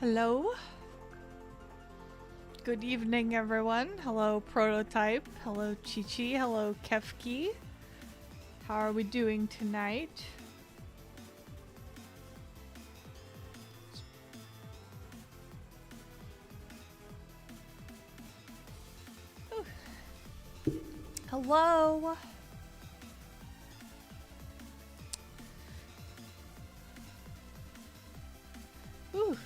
Hello. Good evening, everyone. Hello, Prototype. Hello, Chi-Chi. Hello, Kefki. How are we doing tonight? Ooh. Hello. Ooh.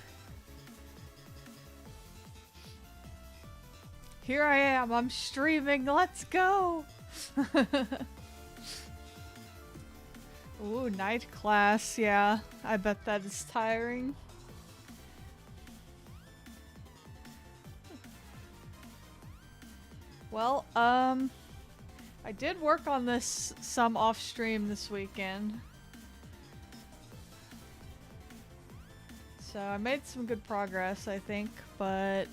Here I am. I'm streaming. Let's go. Ooh, night class. Yeah, I bet that is tiring. Well, I did work on this some off stream this weekend. So I made some good progress, I think, but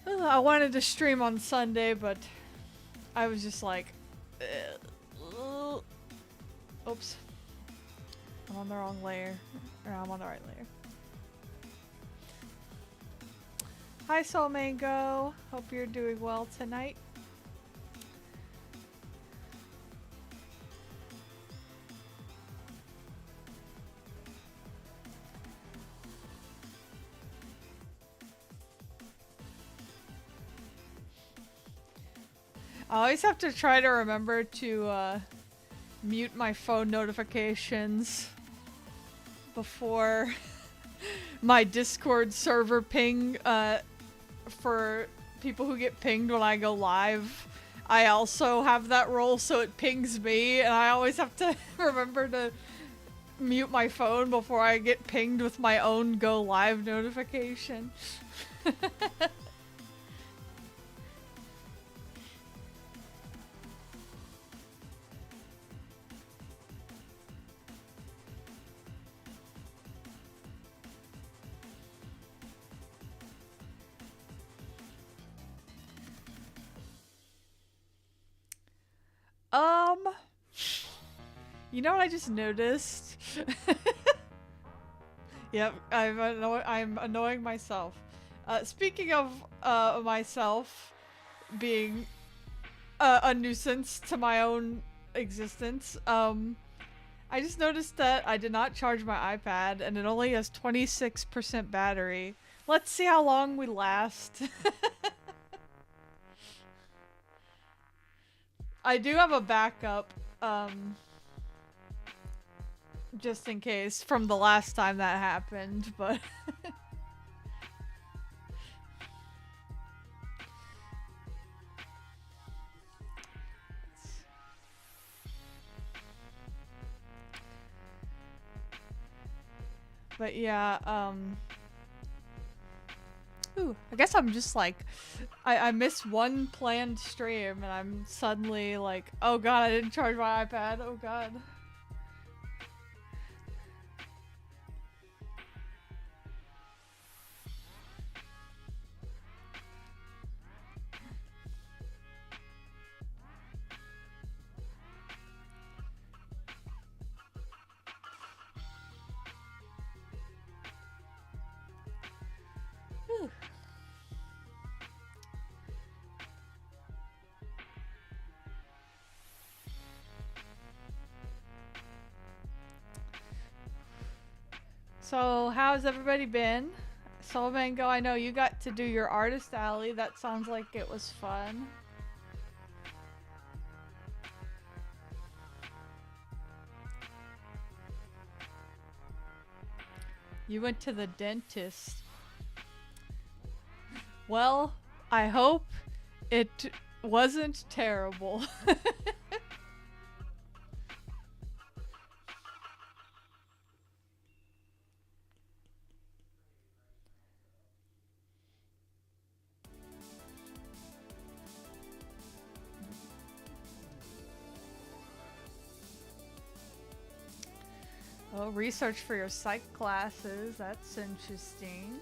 I wanted to stream on Sunday, but I was just like, oops, I'm on the wrong layer. Or I'm on the right layer. Hi, Soul Mango. Hope you're doing well tonight. I always have to try to remember to mute my phone notifications before my Discord server ping for people who get pinged when I go live. I also have that role, so it pings me, and I always have to remember to mute my phone before I get pinged with my own go live notification. You know what I just noticed? Yep, I'm annoying myself. Speaking of myself being a nuisance to my own existence, I just noticed that I did not charge my iPad and it only has 26% battery. Let's see how long we last. I do have a backup, just in case from the last time that happened, but but yeah, ooh, I guess I'm just like, I missed one planned stream and I'm suddenly like, oh god, I didn't charge my iPad, oh god. Whew. So, how's everybody been? Soul Mango, I know you got to do your artist alley. That sounds like it was fun. You went to the dentist. Well, I hope it wasn't terrible. Oh, research for your psych classes. That's interesting.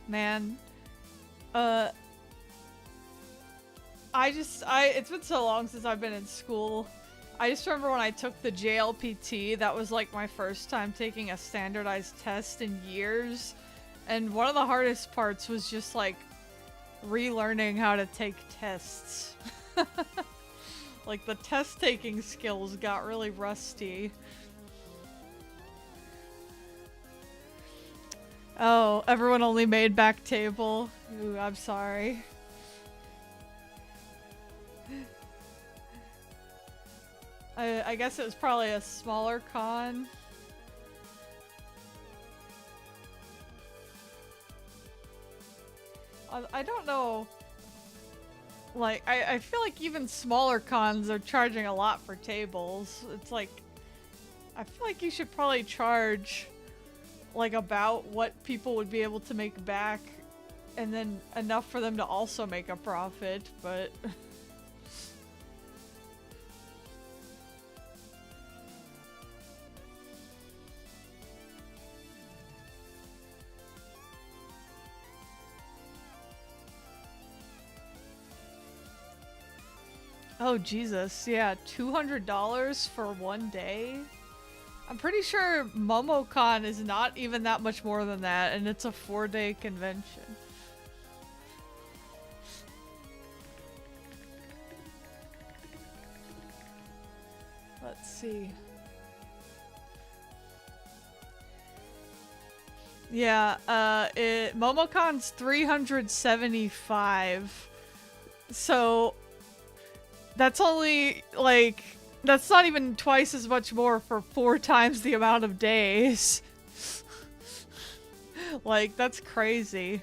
Man, Uh, it's been so long since I've been in school. I just remember when I took the JLPT, that was like my first time taking a standardized test in years. And one of the hardest parts was just like relearning how to take tests. Like the test taking skills got really rusty. Oh, everyone only made back table. Ooh, I'm sorry. I guess it was probably a smaller con. I don't know. Like, I feel like even smaller cons are charging a lot for tables. It's like, I feel like you should probably charge, like, about what people would be able to make back, and then enough for them to also make a profit, but... Oh, Jesus. Yeah, $200 for one day? I'm pretty sure MomoCon is not even that much more than that, and it's a 4-day convention. Let's see. Yeah, MomoCon's $375. So... That's only, like, that's not even twice as much more for 4 times the amount of days. Like, that's crazy.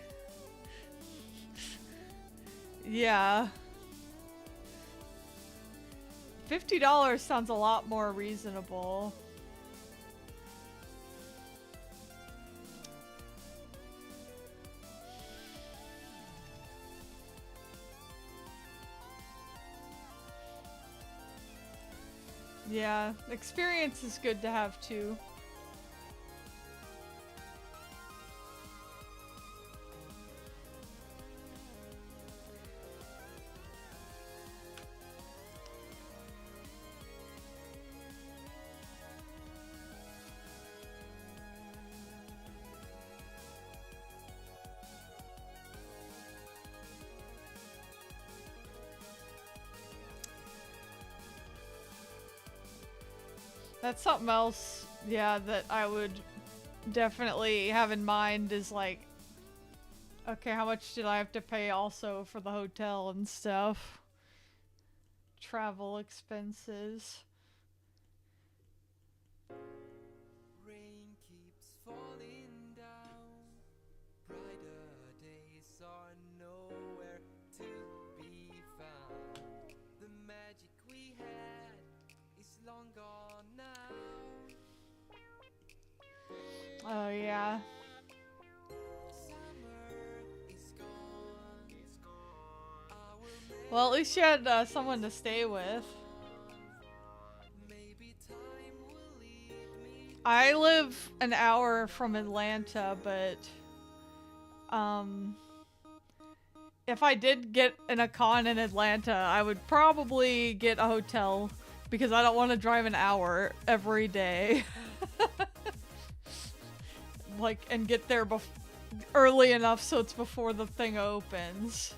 Yeah. $50 sounds a lot more reasonable. Yeah, experience is good to have too. That's something else, yeah, that I would definitely have in mind is like, okay, how much did I have to pay also for the hotel and stuff? Travel expenses. Rain keeps falling down. Brighter days are nowhere to be found. The magic we had is long gone now. Oh yeah. Summer is gone. Well, at least you had someone to stay with. Maybe time will lead me. I live an hour from Atlanta, but if I did get in a con in Atlanta, I would probably get a hotel because I don't want to drive an hour every day. Like, and get there early enough so it's before the thing opens.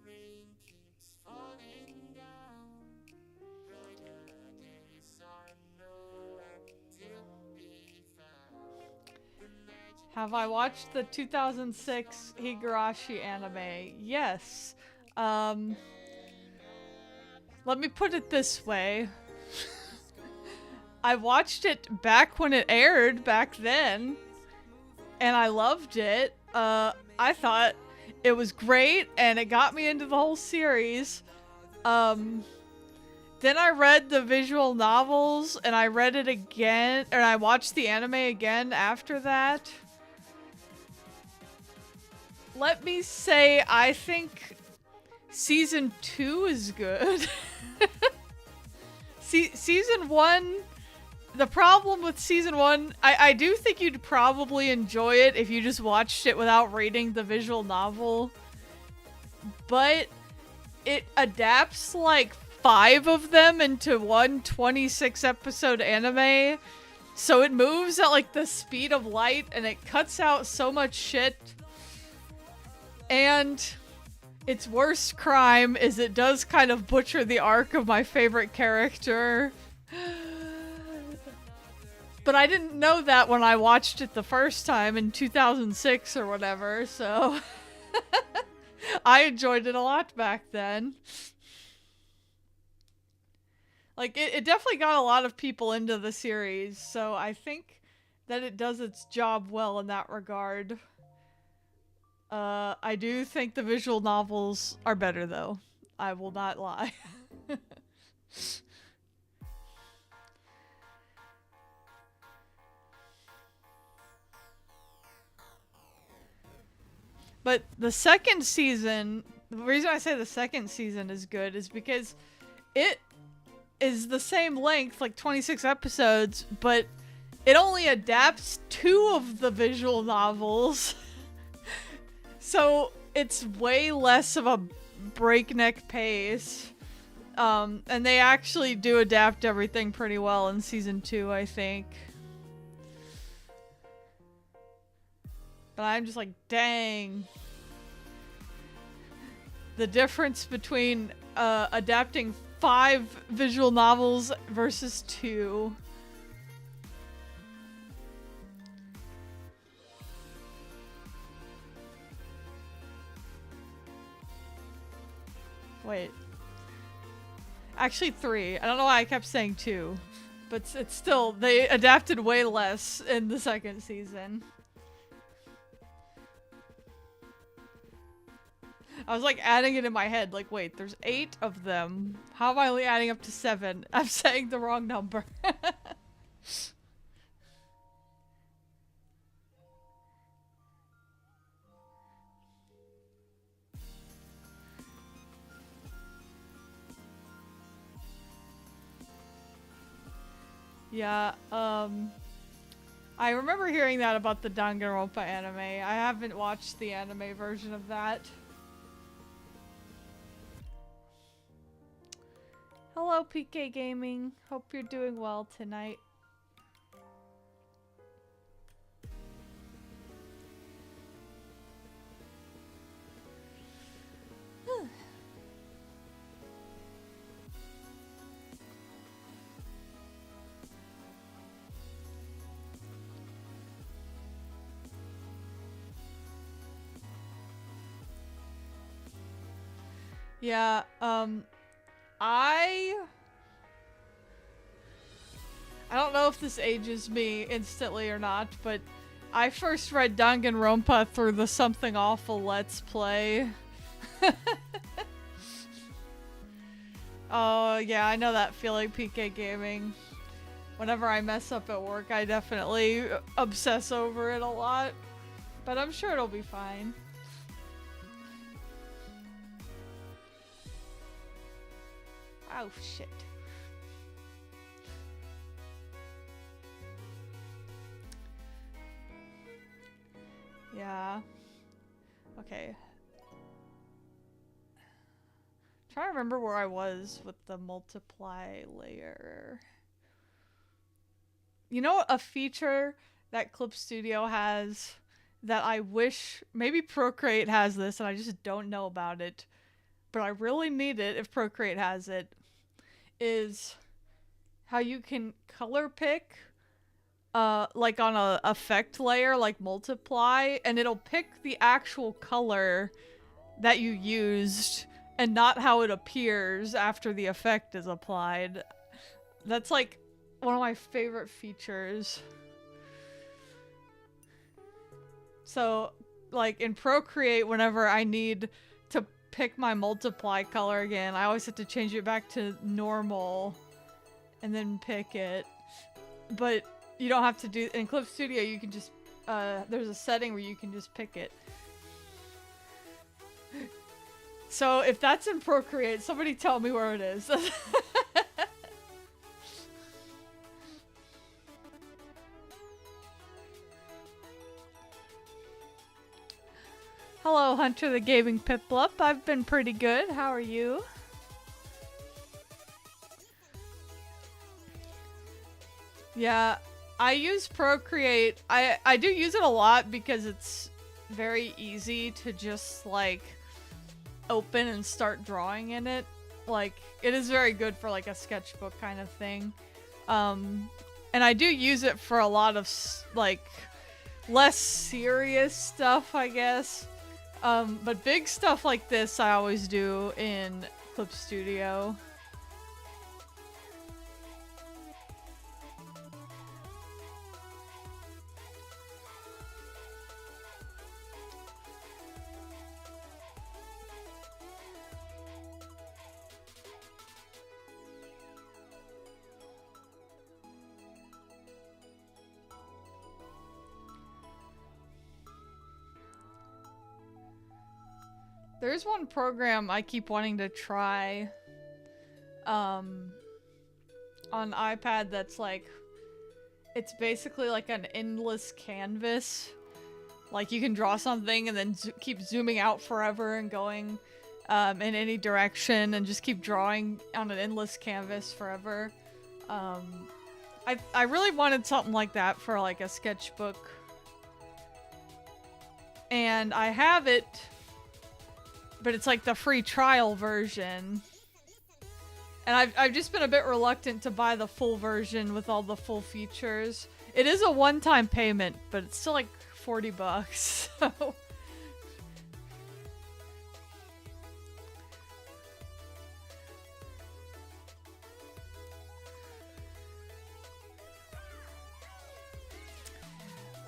Rain keeps falling down. Brighter days are nowhere to be found. The magic Have I watched the 2006 Higurashi anime? Yes. Let me put it this way. I watched it back when it aired back then, and I loved it. I thought it was great, and it got me into the whole series. Then I read the visual novels, and I read it again, or I watched the anime again after that. Let me say, I think season 2 is good. Season 1, the problem with season 1, I do think you'd probably enjoy it if you just watched it without reading the visual novel. But it adapts like 5 of them into one 26 episode anime. So it moves at like the speed of light, and it cuts out so much shit. And its worst crime is it does kind of butcher the arc of my favorite character. But I didn't know that when I watched it the first time in 2006 or whatever, so I enjoyed it a lot back then. Like, it definitely got a lot of people into the series, so I think that it does its job well in that regard. I do think the visual novels are better, though. I will not lie. But the second season, the reason I say the second season is good is because it is the same length, like 26 episodes, but it only adapts 2 of the visual novels. So it's way less of a breakneck pace. And they actually do adapt everything pretty well in season 2, I think. But I'm just like, dang. The difference between adapting 5 visual novels versus 2. Wait. Actually 3. I don't know why I kept saying 2. But it's still, they adapted way less in the second season. I was like adding it in my head, like, wait, there's 8 of them. How am I only adding up to 7? I'm saying the wrong number. Yeah, I remember hearing that about the Danganronpa anime. I haven't watched the anime version of that. Hello, PK Gaming. Hope you're doing well tonight. Yeah, I don't know if this ages me instantly or not, but I first read Danganronpa through the Something Awful Let's Play. Oh, yeah, I know that feeling, PK Gaming. Whenever I mess up at work, I definitely obsess over it a lot. But I'm sure it'll be fine. Oh, shit. Yeah. Okay. Trying to remember where I was with the multiply layer. You know a feature that Clip Studio has that I wish maybe Procreate has this and I just don't know about it, but I really need it if Procreate has it, is how you can color pick like on a effect layer like multiply, and it'll pick the actual color that you used and not how it appears after the effect is applied. That's like one of my favorite features. So, like in Procreate, whenever I need to pick my multiply color again, I always have to change it back to normal and then pick it. But you don't have to do in Clip Studio. You can just there's a setting where you can just pick it. So if that's in Procreate, somebody tell me where it is. Hello, Hunter the Gaming Piplup. I've been pretty good. How are you? Yeah, I use Procreate. I do use it a lot because it's very easy to just like open and start drawing in it. Like it is very good for like a sketchbook kind of thing. And I do use it for a lot of like less serious stuff, I guess. But big stuff like this I always do in Clip Studio. There's one program I keep wanting to try on iPad that's like, it's basically like an endless canvas. Like you can draw something and then keep zooming out forever and going in any direction and just keep drawing on an endless canvas forever. I really wanted something like that for like a sketchbook. And I have it, but it's like the free trial version. And I've just been a bit reluctant to buy the full version with all the full features. It is a one-time payment, but it's still like $40, so...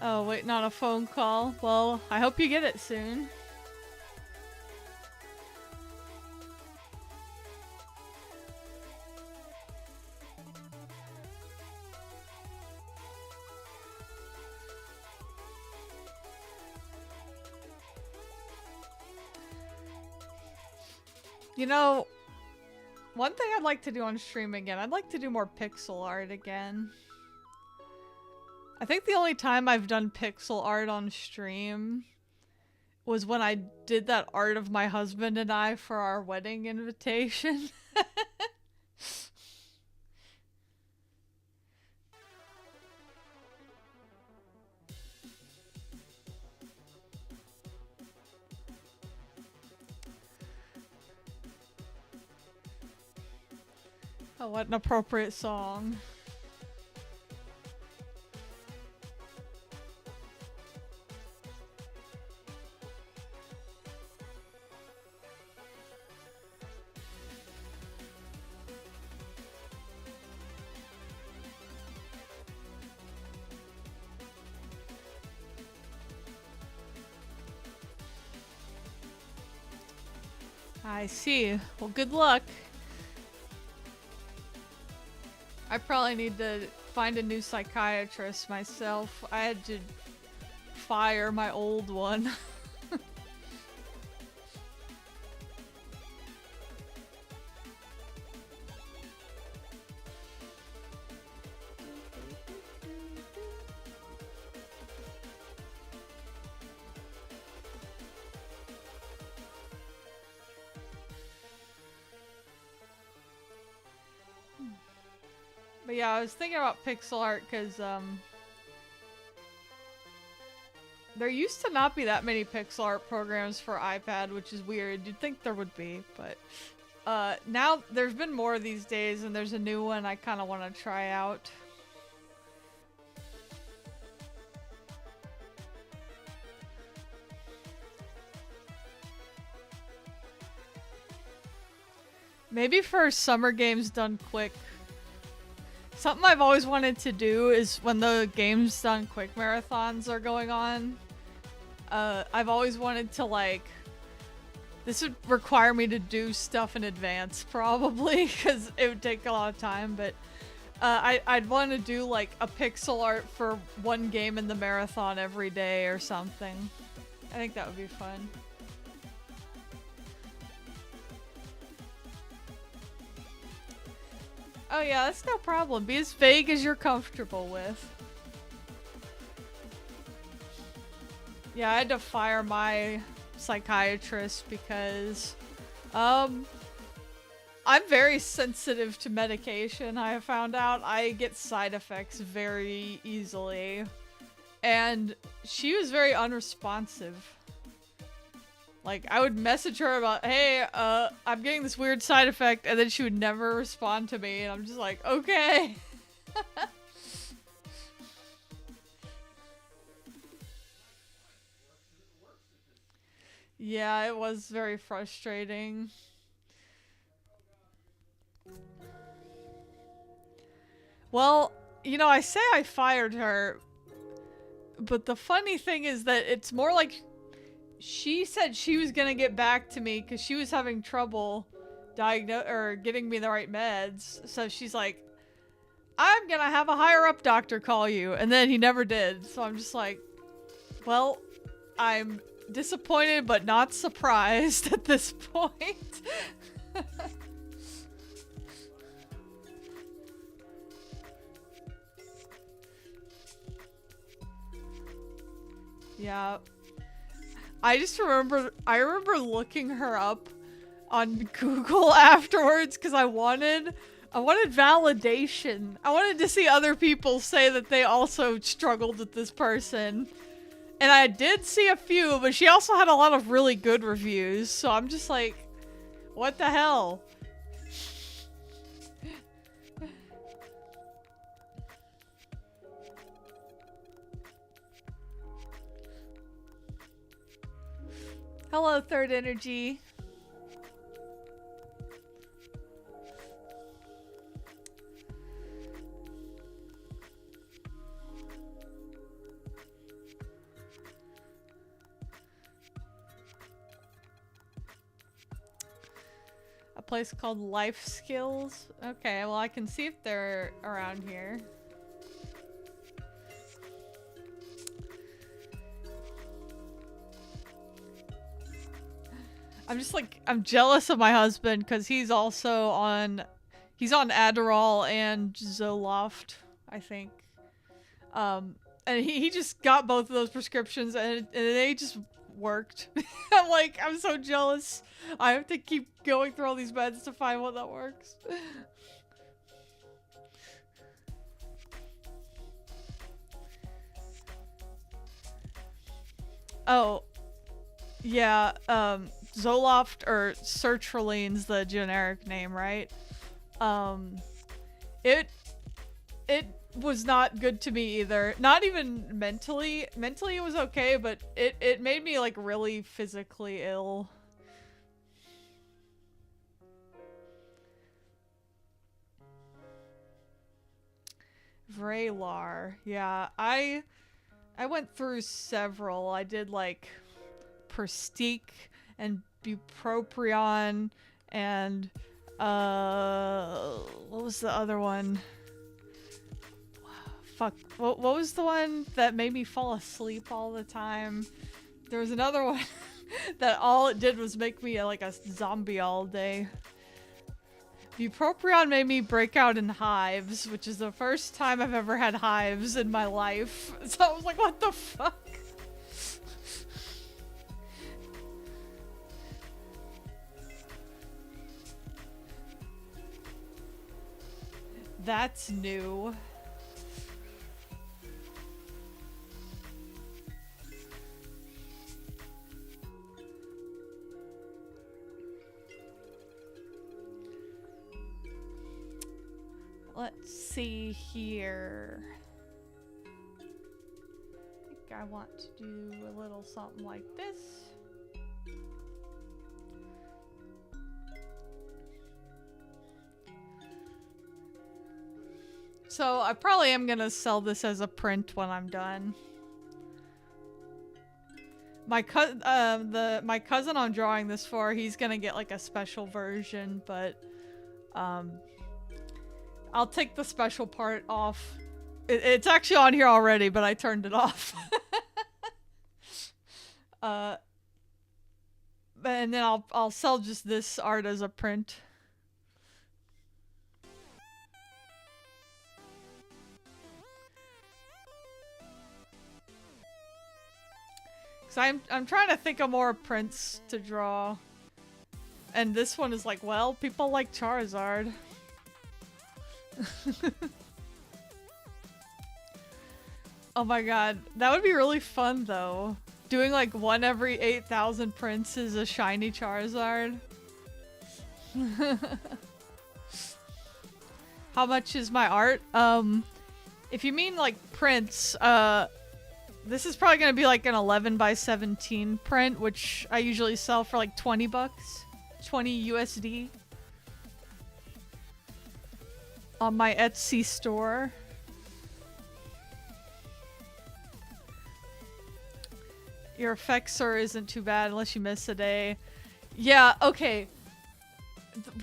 Oh, waiting on a phone call. Well, I hope you get it soon. You know, one thing I'd like to do on stream again, I'd like to do more pixel art again. I think the only time I've done pixel art on stream was when I did that art of my husband and I for our wedding invitation. Oh, what an appropriate song. I see. Well, good luck. I probably need to find a new psychiatrist myself. I had to fire my old one. But yeah, I was thinking about pixel art because there used to not be that many pixel art programs for iPad, which is weird. You'd think there would be, but now there's been more these days, and there's a new one I kind of want to try out. Maybe for Summer Games Done Quick. Something I've always wanted to do is when the games done quick marathons are going on, I've always wanted to like, this would require me to do stuff in advance probably because it would take a lot of time, but I'd want to do like a pixel art for one game in the marathon every day or something. I think that would be fun. Oh yeah, that's no problem. Be as vague as you're comfortable with. Yeah, I had to fire my psychiatrist because, I'm very sensitive to medication. I have found out I get side effects very easily. And she was very unresponsive. Like, I would message her about, hey, I'm getting this weird side effect, and then she would never respond to me, and I'm just like, okay. Yeah, it was very frustrating. Well, you know, I say I fired her, but the funny thing is that it's more like she said she was gonna get back to me because she was having trouble getting me the right meds. So she's like, I'm gonna have a higher up doctor call you, and then he never did. So I'm just like, well, I'm disappointed but not surprised at this point. Yeah. I remember looking her up on Google afterwards because I wanted validation. I wanted to see other people say that they also struggled with this person. And I did see a few, but she also had a lot of really good reviews, so I'm just like, what the hell? Hello, Third Energy. A place called Life Skills. Okay, well I can see if they're around here. I'm just like, I'm jealous of my husband because he's also on Adderall and Zoloft, I think. And he just got both of those prescriptions and they just worked. I'm like, I'm so jealous. I have to keep going through all these meds to find one that works. Oh, yeah, Zoloft or sertraline's the generic name, right? It was not good to me either. Not even mentally. Mentally it was okay, but it made me like really physically ill. Vraylar. Yeah, I went through several. I did like Perstique and Bupropion and what was the other one? Fuck, what was the one that made me fall asleep all the time? There was another one that all it did was make me like a zombie all day. Bupropion made me break out in hives, which is the first time I've ever had hives in my life. So I was like, what the fuck? That's new. Let's see here. I think I want to do a little something like this. So I probably am gonna sell this as a print when I'm done. My cousin I'm drawing this for, he's gonna get like a special version, but I'll take the special part off. It's actually on here already, but I turned it off. And then I'll sell just this art as a print. So I'm trying to think of more prints to draw. And this one is like, well, people like Charizard. Oh my god, that would be really fun though. Doing like 1 every 8,000 prints is a shiny Charizard. How much is my art? If you mean like prints, this is probably gonna be like an 11 by 17 print, which I usually sell for like 20 bucks. 20 USD. On my Etsy store. Your effects, sir, isn't too bad unless you miss a day. Yeah, okay.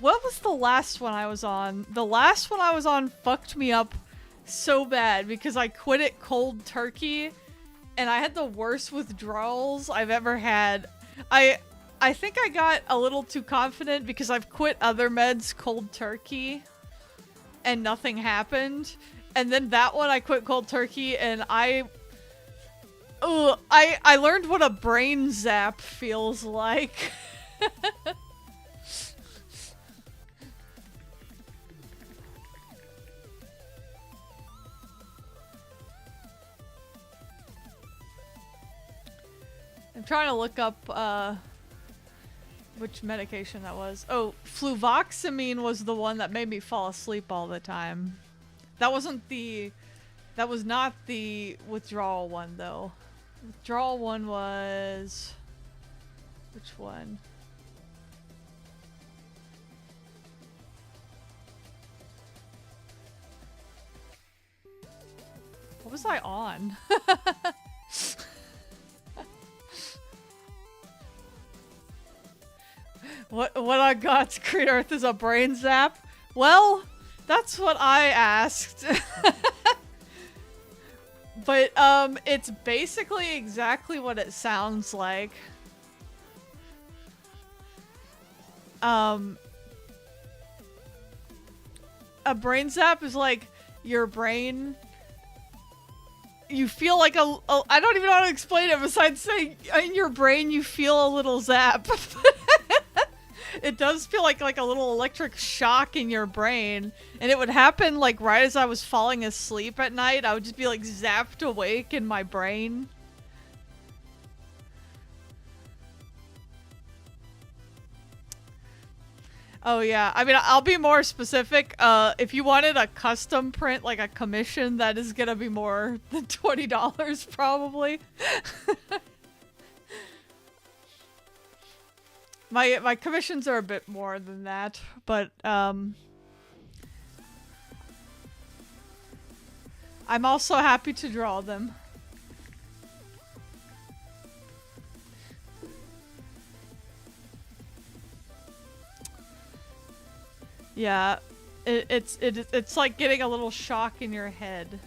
What was the last one I was on? The last one I was on fucked me up so bad because I quit it cold turkey and I had the worst withdrawals I've ever had. I think I got a little too confident because I've quit other meds cold turkey and nothing happened. And then that one I quit cold turkey and I learned what a brain zap feels like. I'm trying to look up which medication that was. Oh, fluvoxamine was the one that made me fall asleep all the time. That was not the withdrawal one though. Withdrawal one was... Which one? What was I on? What I got to create Earth is a brain zap? Well, that's what I asked. But, it's basically exactly what it sounds like. A brain zap is like your brain... You feel like I don't even know how to explain it besides saying in your brain you feel a little zap. It does feel like a little electric shock in your brain. And it would happen like right as I was falling asleep at night. I would just be like zapped awake in my brain. Oh yeah, I mean, I'll be more specific. If you wanted a custom print, like a commission, that is gonna be more than $20 probably. My commissions are a bit more than that, but I'm also happy to draw them. Yeah, it's like getting a little shock in your head.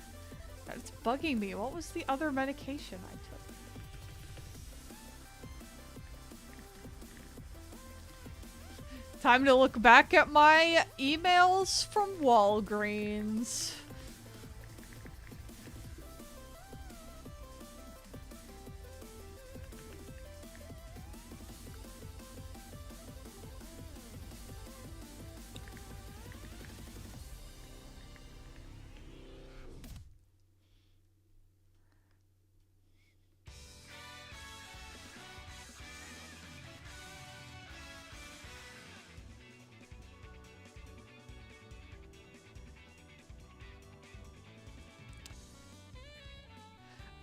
It's bugging me. What was the other medication I took? Time to look back at my emails from Walgreens.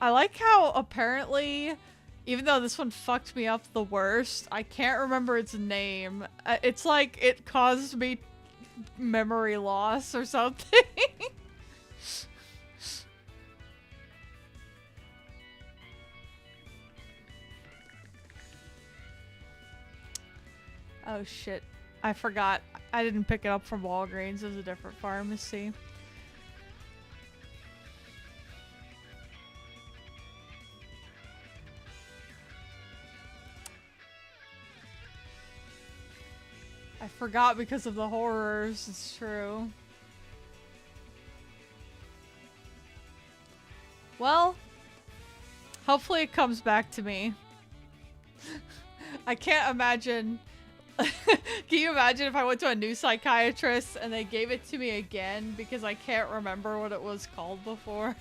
I like how apparently, even though this one fucked me up the worst, I can't remember its name. It's like it caused me memory loss or something. Oh shit. I forgot. I didn't pick it up from Walgreens. It was a different pharmacy. I forgot because of the horrors. It's true. Well, hopefully it comes back to me. I can't imagine. Can you imagine if I went to a new psychiatrist and they gave it to me again because I can't remember what it was called before?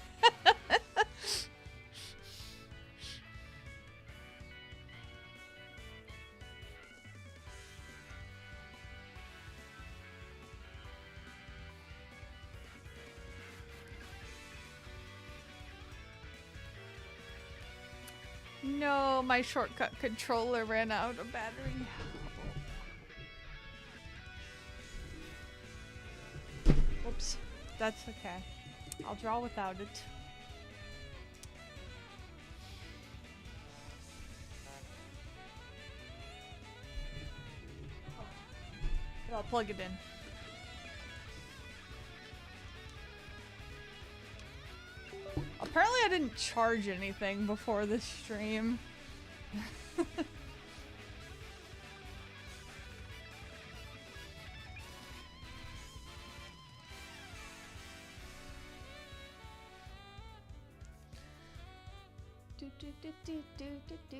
No, my shortcut controller ran out of battery. Whoops. That's okay. I'll draw without it. I'll plug it in. Apparently I didn't charge anything before this stream. Do, do, do, do, do, do, do.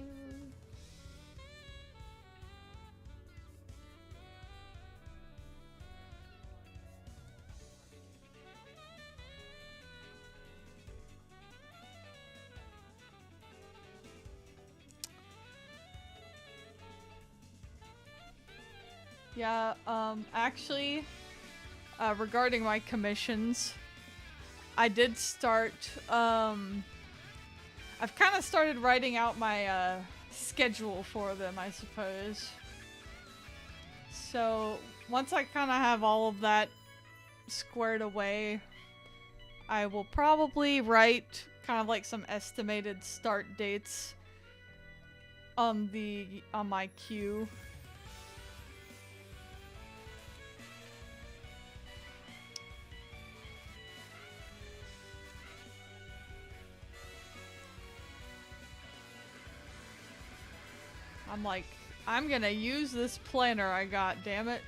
Yeah, actually, regarding my commissions, I did start, I've kind of started writing out my, schedule for them, I suppose. So, once I kind of have all of that squared away, I will probably write kind of like some estimated start dates on my queue. I'm like, I'm gonna use this planner I got, damn it.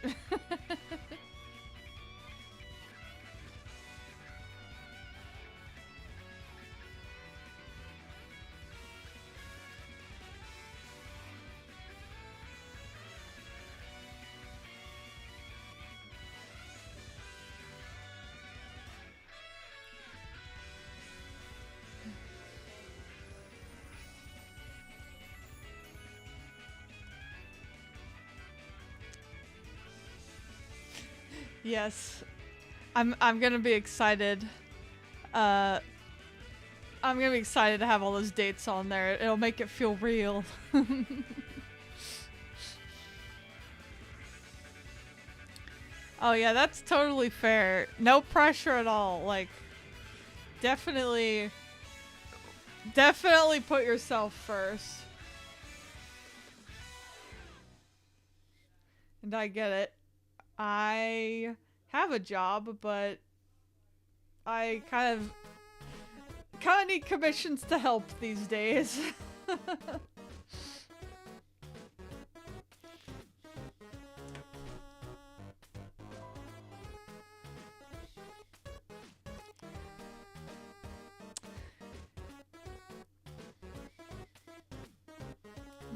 Yes, I'm gonna be excited. I'm gonna be excited to have all those dates on there. It'll make it feel real. Oh yeah, that's totally fair. No pressure at all. Like, definitely put yourself first. And I get it. I have a job, but I kind of need commissions to help these days.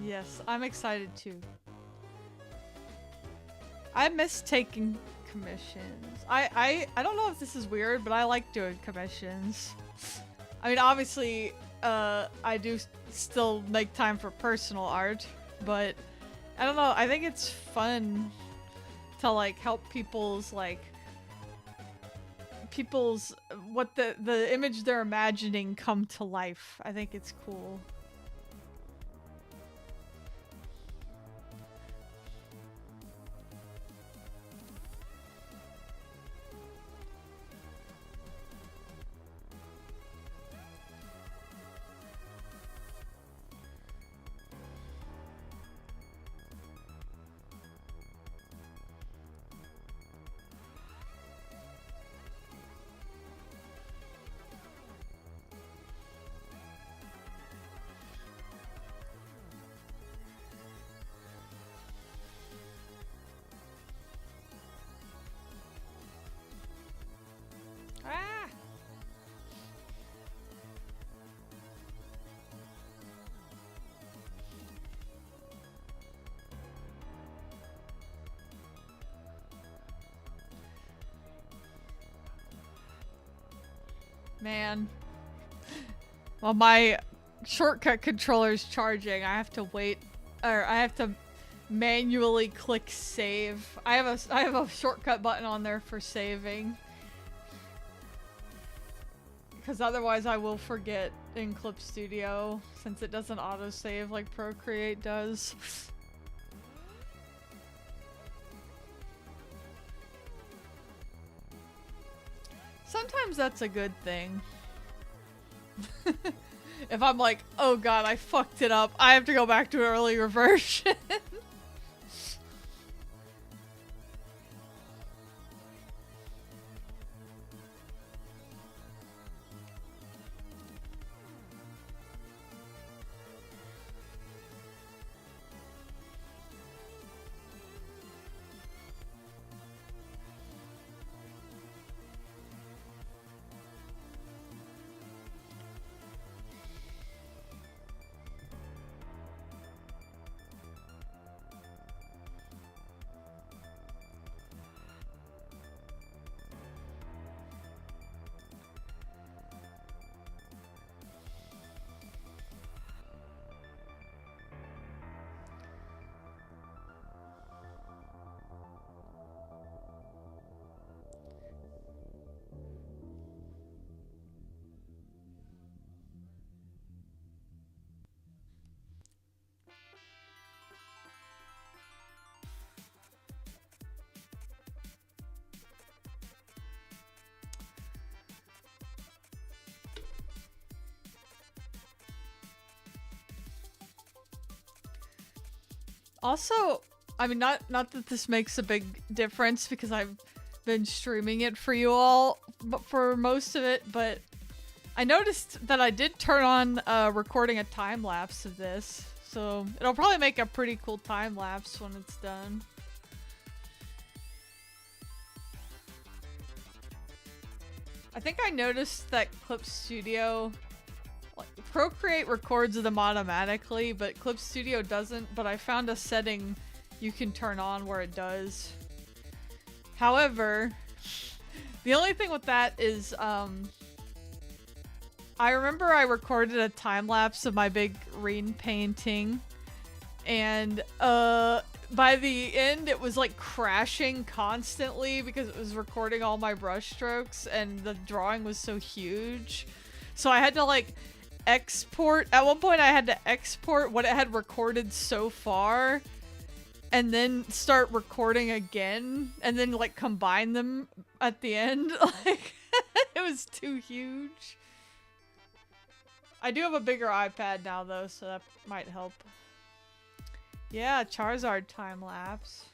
Yes, I'm excited too. I miss taking commissions. I don't know if this is weird, but I like doing commissions. I mean, obviously, I do still make time for personal art, but I don't know. I think it's fun to like help people's what the image they're imagining come to life. I think it's cool. Man. Well, my shortcut controller's charging. I have to wait, or I have to manually click save. I have a shortcut button on there for saving. Because otherwise I will forget in Clip Studio, since it doesn't autosave like Procreate does. Sometimes that's a good thing. If I'm like, oh god, I fucked it up, I have to go back to an earlier version. Also, I mean, not that this makes a big difference because I've been streaming it for you all but for most of it, but I noticed that I did turn on recording a time lapse of this, so it'll probably make a pretty cool time lapse when it's done. I think I noticed that Clip Studio, like, Procreate records them automatically, but Clip Studio doesn't, but I found a setting you can turn on where it does. However, the only thing with that is, I remember I recorded a time-lapse of my big rain painting, and, by the end it was like crashing constantly because it was recording all my brush strokes and the drawing was so huge. So I had to like export, at one point I had to export what it had recorded so far and then start recording again and then like combine them at the end. Like it was too huge. I do have a bigger iPad now though, so that might help. Yeah, Charizard time lapse.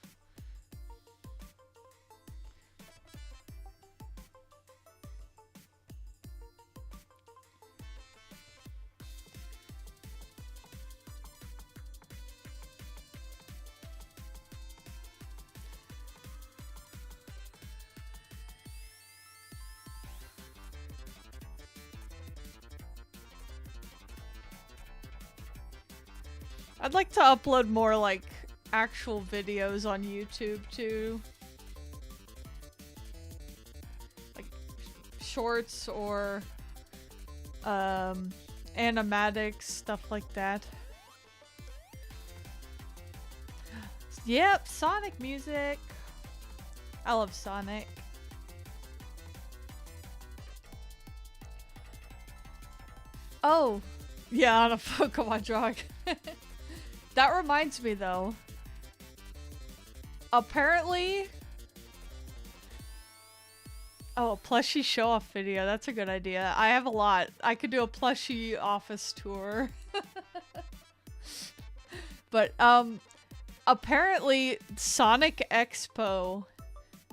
I'd like to upload more, like, actual videos on YouTube, too. Like, shorts or, animatics, stuff like that. Yep, Sonic music. I love Sonic. Oh, yeah, on a Pokemon drug. That reminds me, though. Apparently... Oh, a plushie show-off video. That's a good idea. I have a lot. I could do a plushie office tour. But, apparently, Sonic Expo,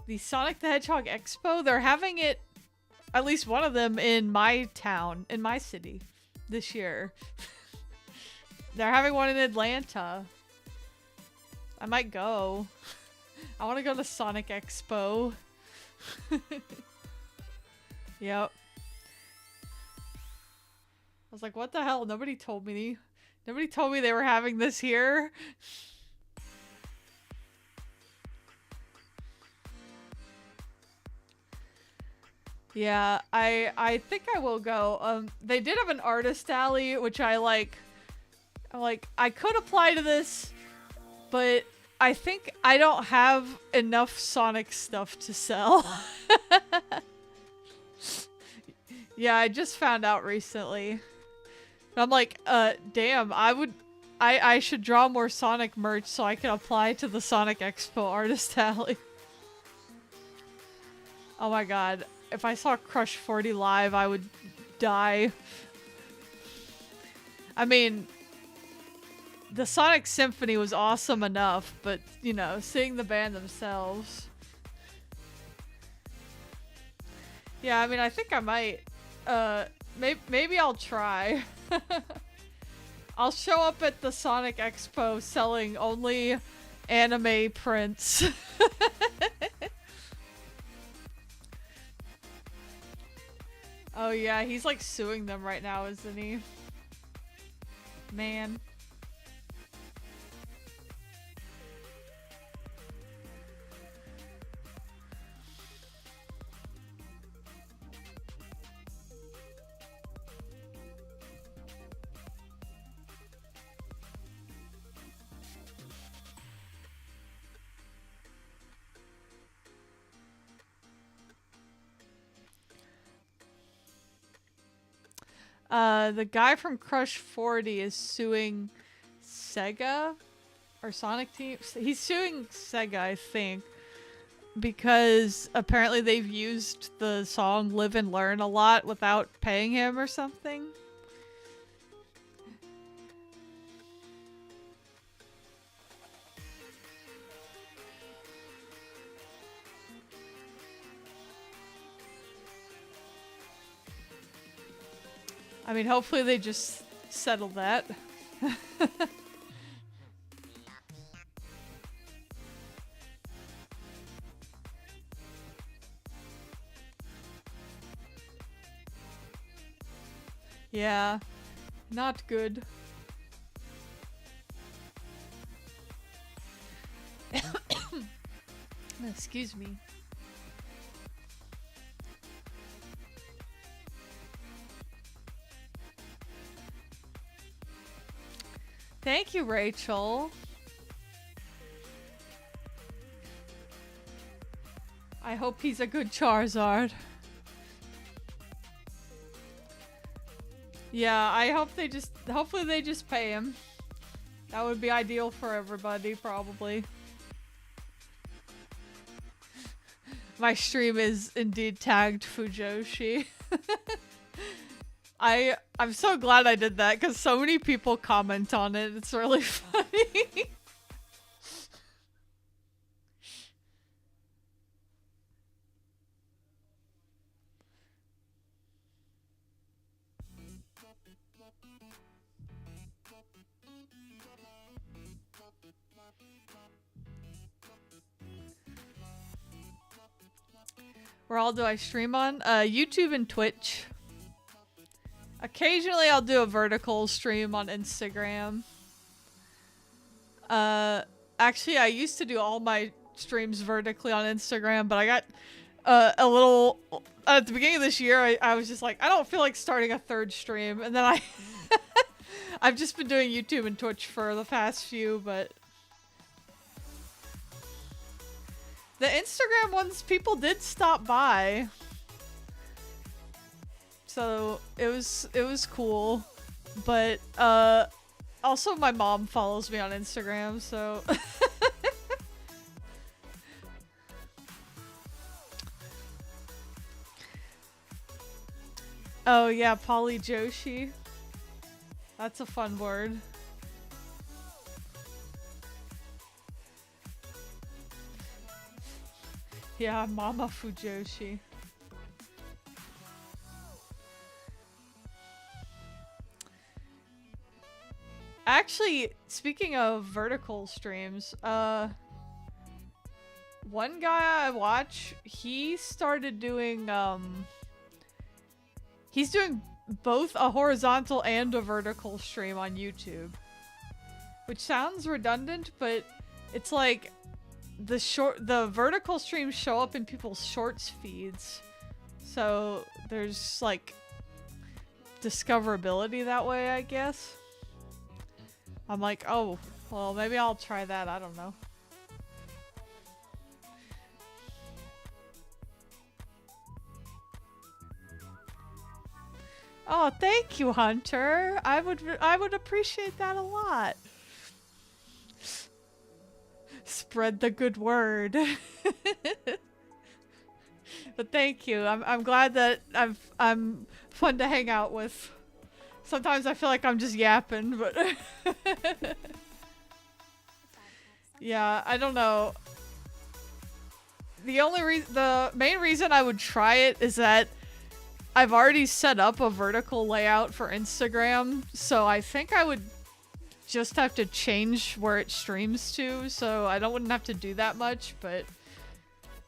the Sonic the Hedgehog Expo, they're having it, at least one of them, in my town, in my city, this year. They're having one in Atlanta. I might go. I want to go to Sonic Expo. Yep. I was like, what the hell? Nobody told me. Nobody told me they were having this here. Yeah, I think I will go. They did have an artist alley, which I like. I could apply to this, but I think I don't have enough Sonic stuff to sell. Yeah, I just found out recently. I'm like, damn, I should draw more Sonic merch so I can apply to the Sonic Expo artist alley. Oh my god. If I saw Crush 40 live, I would die. I mean, the Sonic Symphony was awesome enough, but, you know, seeing the band themselves. Yeah, I mean, I think I might. Maybe I'll try. I'll show up at the Sonic Expo selling only anime prints. Oh yeah, he's like suing them right now, isn't he? Man. The guy from Crush 40 is suing Sega or Sonic Team. He's suing Sega, I think, because apparently they've used the song Live and Learn a lot without paying him or something. I mean, hopefully they just settle that. Yeah, not good. Excuse me. Thank you, Rachel. I hope he's a good Charizard. Yeah, I hope hopefully they just pay him. That would be ideal for everybody, probably. My stream is indeed tagged Fujoshi. I'm so glad I did that because so many people comment on it. It's really funny. Where all do I stream on? YouTube and Twitch. Occasionally I'll do a vertical stream on Instagram. Actually I used to do all my streams vertically on Instagram, but I got a little... At the beginning of this year, I was just like, I don't feel like starting a third stream. And then I've just been doing YouTube and Twitch for the past few, but... The Instagram ones, people did stop by. So it was cool. But also my mom follows me on Instagram, so oh yeah, Polyjoshi. That's a fun word. Yeah, Mama Fujoshi. Actually, speaking of vertical streams, one guy I watch, he started doing, he's doing both a horizontal and a vertical stream on YouTube. Which sounds redundant, but it's like the vertical streams show up in people's shorts feeds. so there's like discoverability that way, I guess. I'm like, oh, well, maybe I'll try that. I don't know. Oh, thank you, Hunter. I would appreciate that a lot. Spread the good word. But thank you. I'm glad that I'm fun to hang out with. Sometimes I feel like I'm just yapping, but yeah, I don't know. The main reason I would try it is that I've already set up a vertical layout for Instagram, so I think I would just have to change where it streams to, so I wouldn't have to do that much, but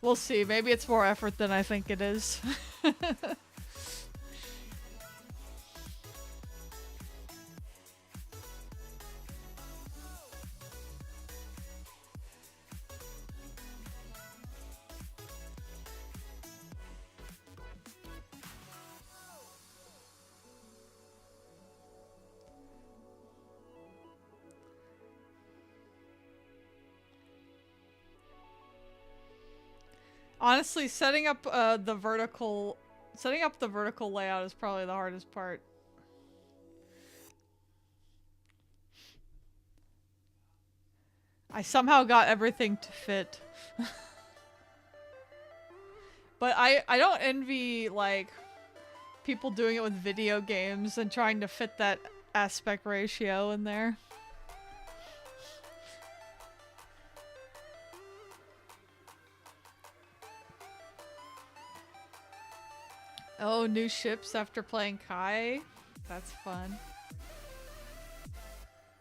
we'll see. Maybe it's more effort than I think it is. Honestly, setting up the vertical layout is probably the hardest part. I somehow got everything to fit. But I don't envy like people doing it with video games and trying to fit that aspect ratio in there. Oh, new ships after playing Kai? That's fun.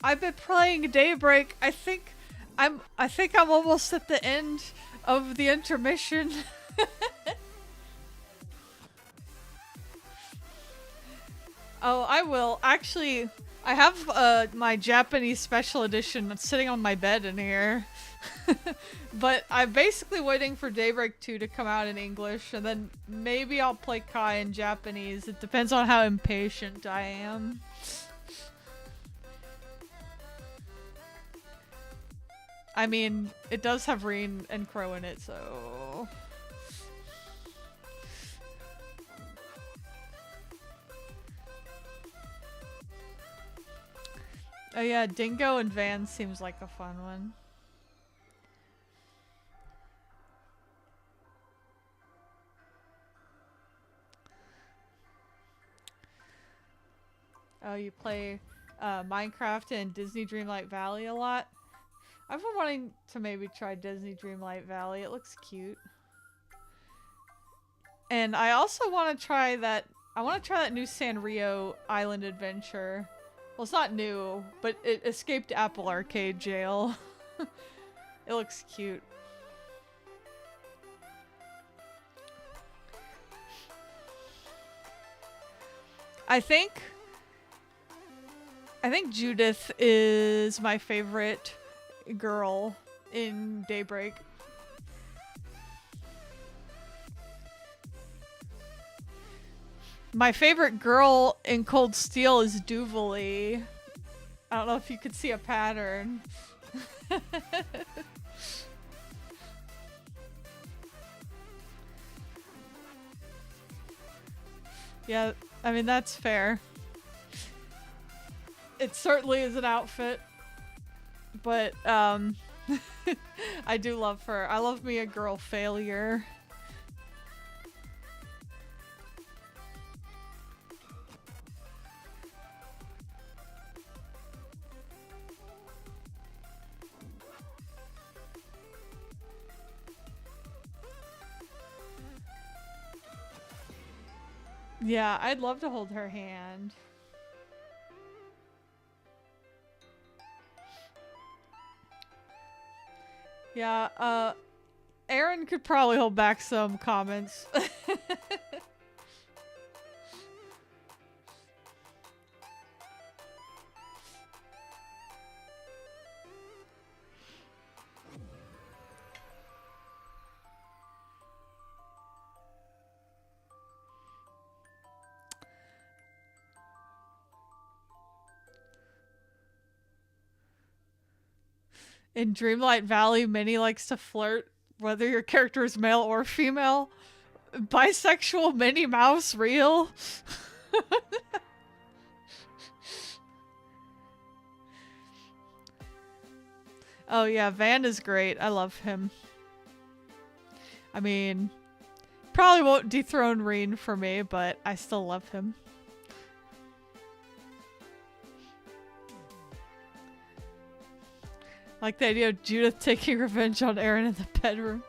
I've been playing Daybreak. I think I'm almost at the end of the intermission. Oh, I will. Actually, I have my Japanese special edition that's sitting on my bed in here. But I'm basically waiting for Daybreak 2 to come out in English, and then maybe I'll play Kai in Japanese. It depends on how impatient I am. I mean, it does have Reen and Crow in it, so... Oh yeah, Dingo and Van seems like a fun one. Oh, you play Minecraft and Disney Dreamlight Valley a lot? I've been wanting to maybe try Disney Dreamlight Valley. It looks cute. And I also want to try that... I want to try that new Sanrio Island adventure. Well, it's not new, but it escaped Apple Arcade jail. It looks cute. I think Judith is my favorite girl in Daybreak. My favorite girl in Cold Steel is Duvalie. I don't know if you could see a pattern. Yeah, I mean, that's fair. It certainly is an outfit. But, I do love her. I love me a girl failure. Yeah, I'd love to hold her hand. Yeah, Aaron could probably hold back some comments. In Dreamlight Valley, Minnie likes to flirt, whether your character is male or female. Bisexual Minnie Mouse real? Oh yeah, Van is great. I love him. I mean, probably won't dethrone Reen for me, but I still love him. Like the idea of Judith taking revenge on Aaron in the bedroom.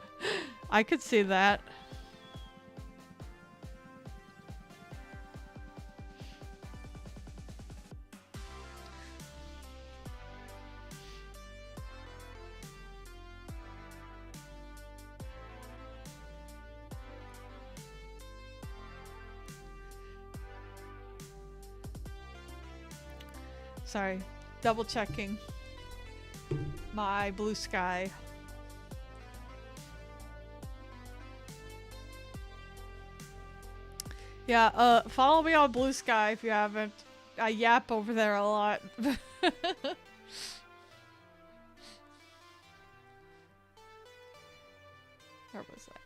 I could see that. Sorry, double checking my blue sky. Yeah, follow me on Blue Sky if you haven't. I yap over there a lot. Where was I?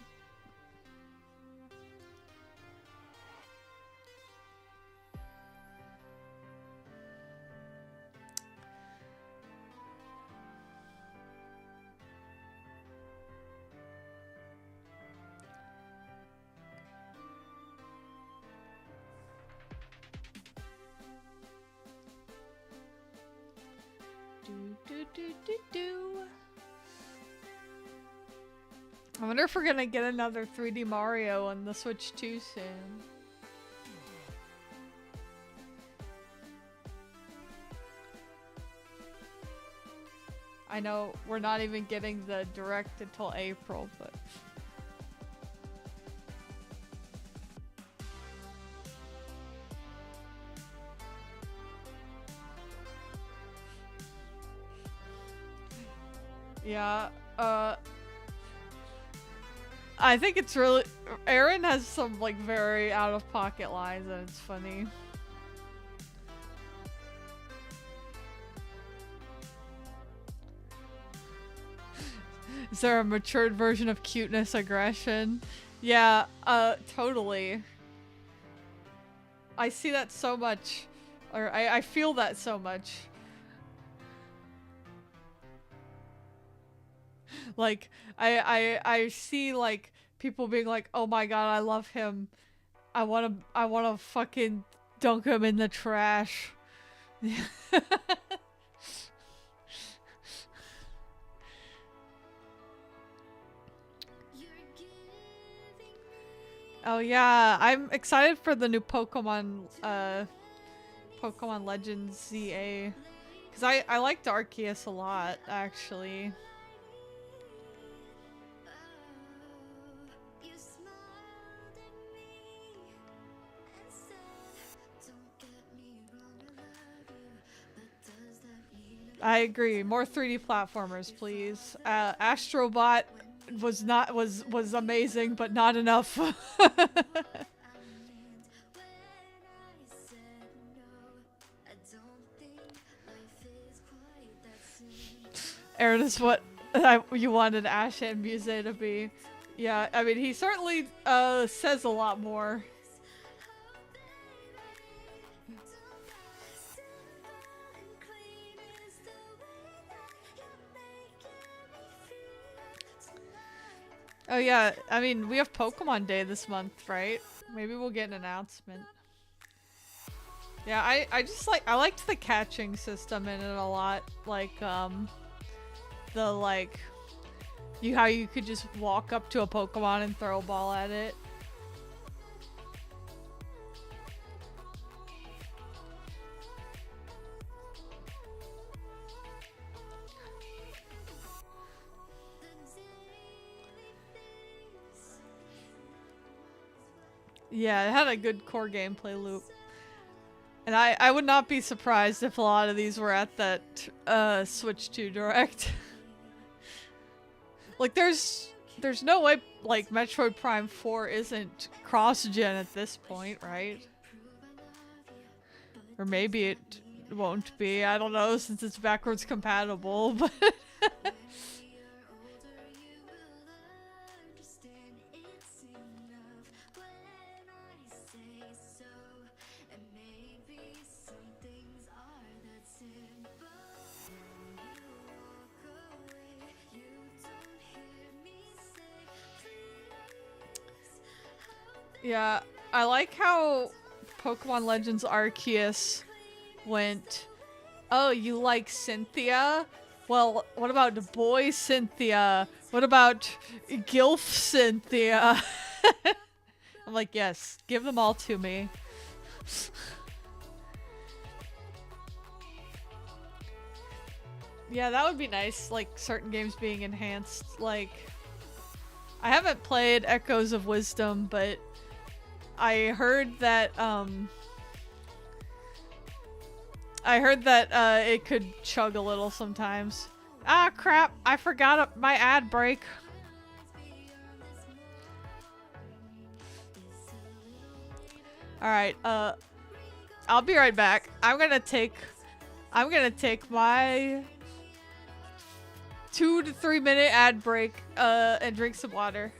I wonder if we're gonna get another 3D Mario on the Switch 2 soon. I know we're not even getting the direct until April, but... Yeah, I think it's really... Aaron has some, like, very out-of-pocket lines, and it's funny. Is there a matured version of cuteness aggression? Yeah, totally. I see that so much. Or, I feel that so much. Like, I see, like, people being like, oh my god, I love him. I wanna fucking dunk him in the trash. Oh yeah, I'm excited for the new Pokemon, Pokemon Legends ZA. Because I liked Arceus a lot, actually. I agree. More 3D platformers, please. Astrobot was amazing, but not enough. Aaron is what you wanted Ash and Muse to be. Yeah, I mean, he certainly says a lot more. Oh yeah, I mean, we have Pokemon Day this month, right? Maybe we'll get an announcement. Yeah, I just I liked the catching system in it a lot. Like, the, like, how you could just walk up to a Pokemon and throw a ball at it. Yeah, it had a good core gameplay loop. And I would not be surprised if a lot of these were at that Switch 2 Direct. Like, there's no way, like, Metroid Prime 4 isn't cross-gen at this point, right? Or maybe won't be. I don't know since it's backwards compatible, but yeah, I like how Pokemon Legends Arceus went, oh, you like Cynthia? Well, what about the boy Cynthia? What about Gilf Cynthia? I'm like, yes, give them all to me. Yeah, that would be nice, like certain games being enhanced. Like, I haven't played Echoes of Wisdom, but I heard that it could chug a little sometimes. Ah, crap! I forgot my ad break. Alright, I'll be right back. I'm gonna take my 2 to 3 minute ad break, and drink some water.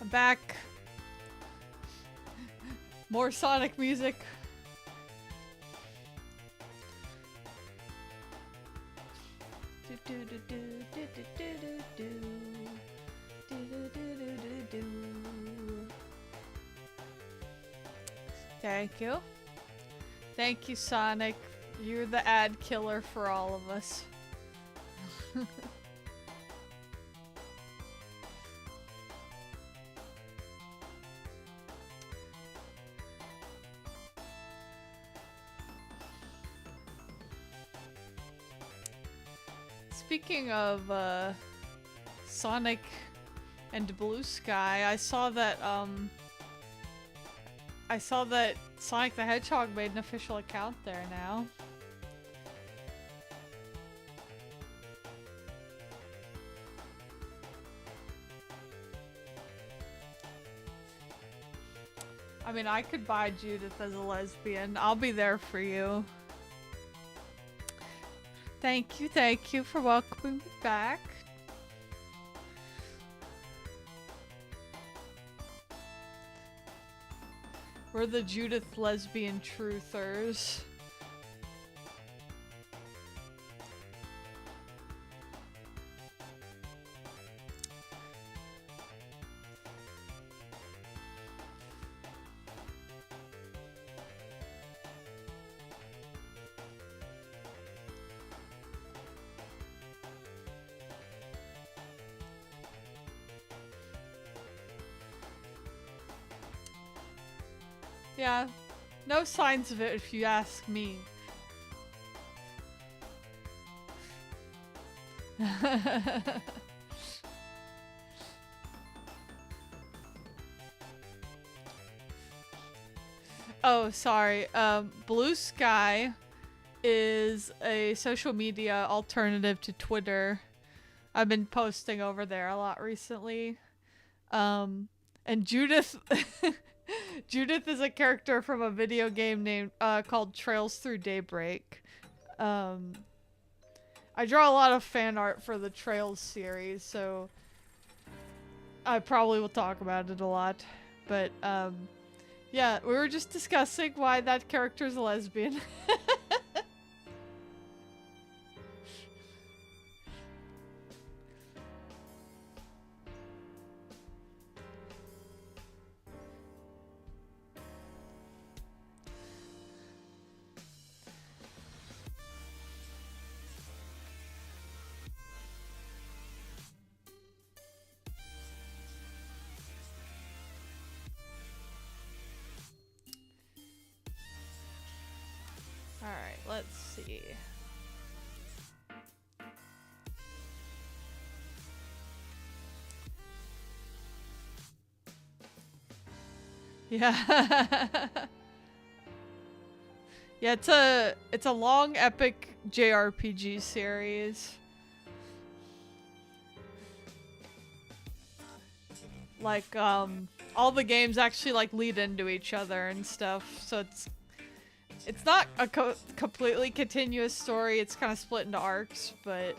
I'm back. More Sonic music. Thank you. Thank you, Sonic. You're the ad killer for all of us. speaking of Sonic and Blue Sky, I saw that Sonic the Hedgehog made an official account there now. I mean, I could buy Judith as a lesbian. I'll be there for you. Thank you for welcoming me back. We're the Judith lesbian truthers. Yeah, no signs of it if you ask me. Oh, sorry. Blue Sky is a social media alternative to Twitter. I've been posting over there a lot recently. And Judith Judith is a character from a video game named called Trails Through Daybreak. I draw a lot of fan art for the Trails series, so I probably will talk about it a lot. But yeah, we were just discussing why that character is a lesbian. Alright, let's see. Yeah. Yeah, it's a long epic JRPG series. Like all the games actually like lead into each other and stuff. So it's not a completely continuous story. It's kind of split into arcs, but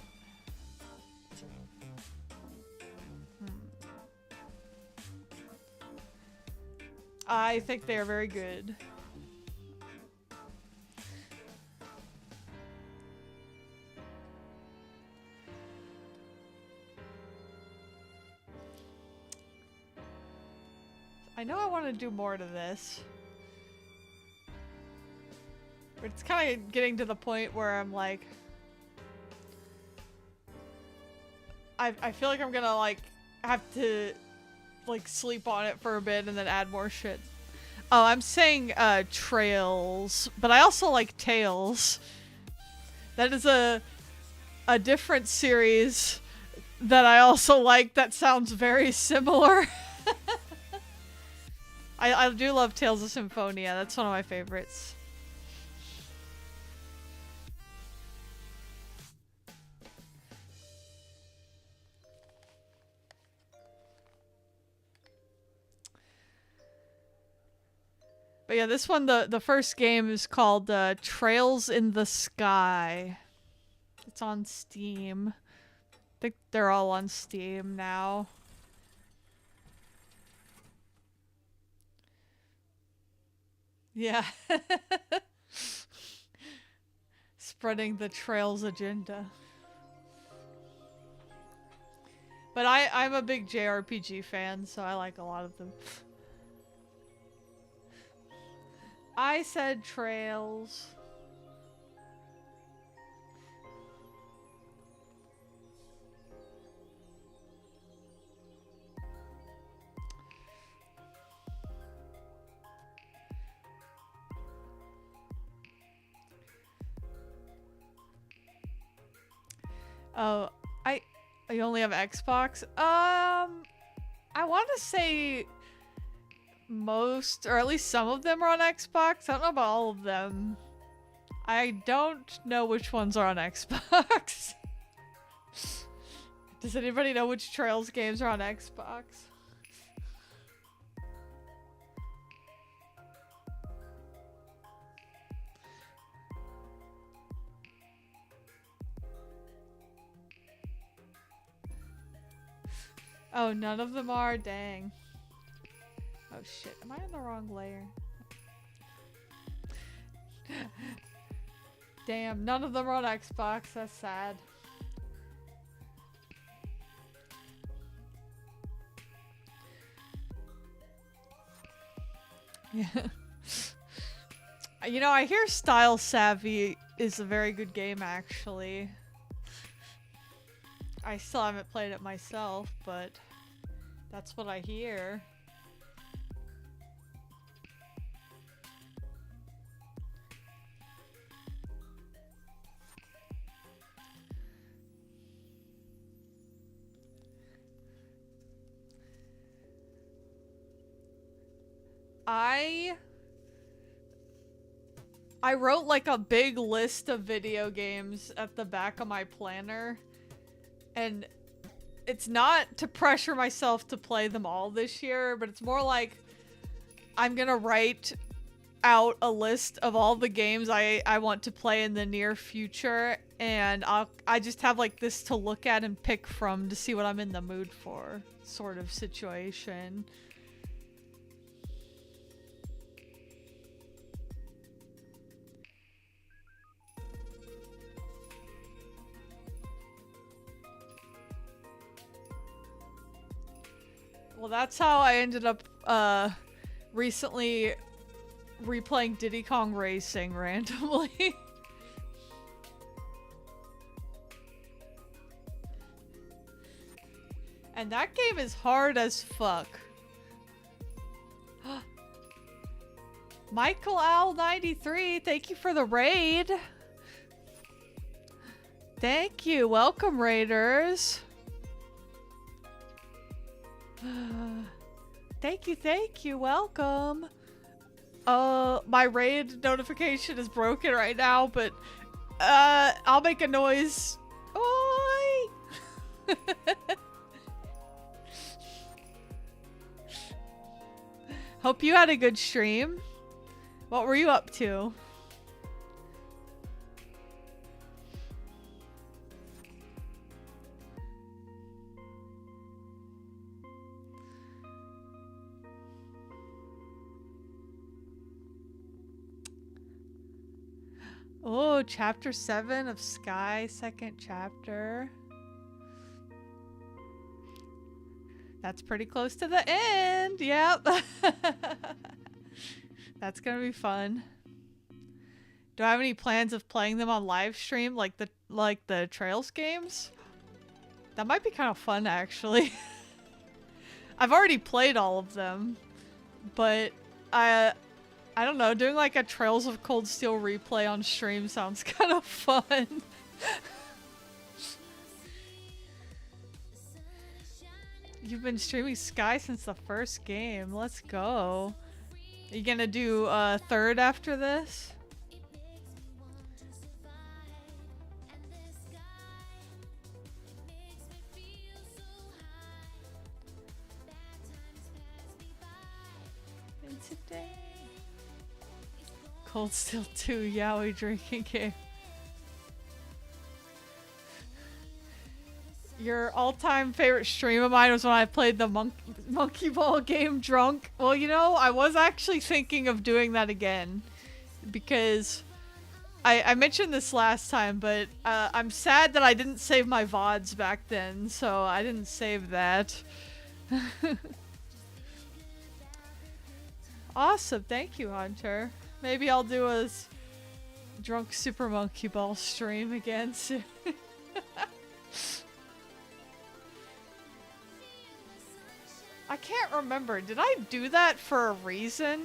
I think they are very good. I know I want to do more to this. But it's kind of getting to the point where I'm like... I feel like I'm gonna like have to like sleep on it for a bit and then add more shit. Oh, I'm saying Trails, but I also like Tales. That is a different series that I also like that sounds very similar. I do love Tales of Symphonia. That's one of my favorites. But yeah, this one, the first game is called Trails in the Sky. It's on Steam. I think they're all on Steam now. Yeah. Spreading the Trails agenda. But I'm a big JRPG fan, so I like a lot of them. I said Trails. Oh, I you only have Xbox? I want to say most, or at least some of them are on Xbox. I don't know about all of them. I don't know which ones are on Xbox. Does anybody know which Trails games are on Xbox? Oh, none of them are? Dang. Oh shit, am I in the wrong layer? Damn, none of them are on Xbox, that's sad. Yeah. You know, I hear Style Savvy is a very good game, actually. I still haven't played it myself, but that's what I hear. I wrote like a big list of video games at the back of my planner, and it's not to pressure myself to play them all this year, but it's more like I'm gonna write out a list of all the games I want to play in the near future, and I just have like this to look at and pick from to see what I'm in the mood for, sort of situation. Well, that's how I ended up recently replaying Diddy Kong Racing randomly. And that game is hard as fuck. Michael Owl 93, thank you for the raid. Thank you. Welcome, raiders. Thank you, welcome. My raid notification is broken right now, but I'll make a noise. Oi! Hope you had a good stream. What were you up to? Oh, chapter 7 of Sky, second chapter. That's pretty close to the end. Yep. That's gonna be fun. Do I have any plans of playing them on live stream like the Trails games? That might be kind of fun, actually. I've already played all of them, but I don't know, doing like a Trails of Cold Steel replay on stream sounds kind of fun. You've been streaming Sky since the first game. Let's go. Are you gonna do third after this? And today, Cold Steel 2 yaoi drinking game. Your all-time favorite stream of mine was when I played the monkey ball game drunk. Well, you know, I was actually thinking of doing that again, because I mentioned this last time, but I'm sad that I didn't save my VODs back then, so I didn't save that. Awesome, thank you, Hunter. Maybe I'll do a drunk Super Monkey Ball stream again soon. I can't remember. Did I do that for a reason?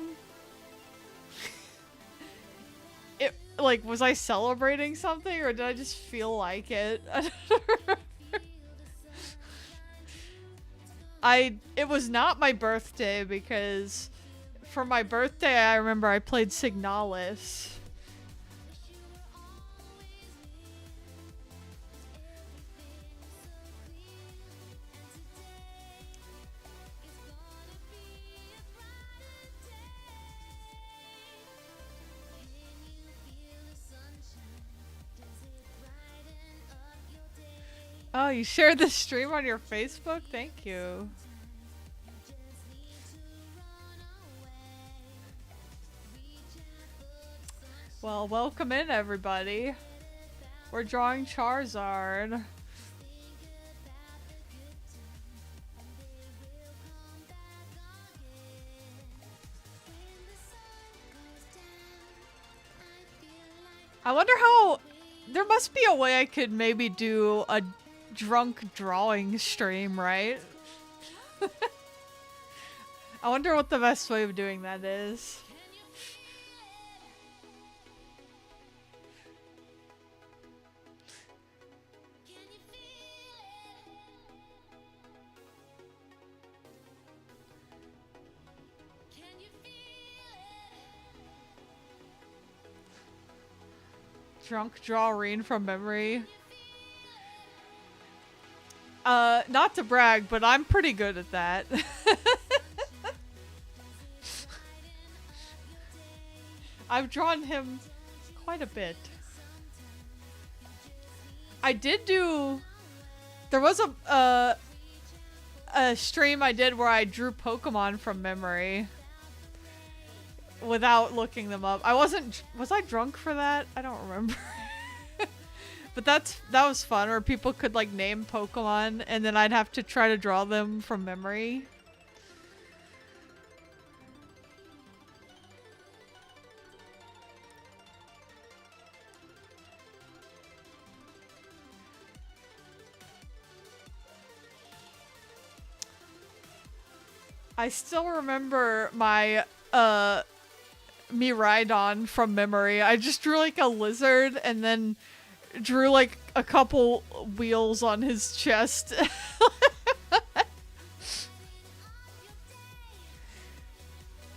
like, was I celebrating something or did I just feel like it? It was not my birthday because for my birthday I remember I played Signalis. Oh, you shared the stream on your Facebook? Thank you. Well, welcome in, everybody. We're drawing Charizard. I wonder how... There must be a way I could maybe do a drunk drawing stream, right? I wonder what the best way of doing that is. Drunk drawing from memory. Not to brag, but I'm pretty good at that. I've drawn him quite a bit. I did do... There was a stream I did where I drew Pokemon from memory. Without looking them up. I wasn't... Was I drunk for that? I don't remember. But that was fun, where people could like name Pokemon and then I'd have to try to draw them from memory. I still remember my Miraidon from memory. I just drew like a lizard and then drew like a couple wheels on his chest.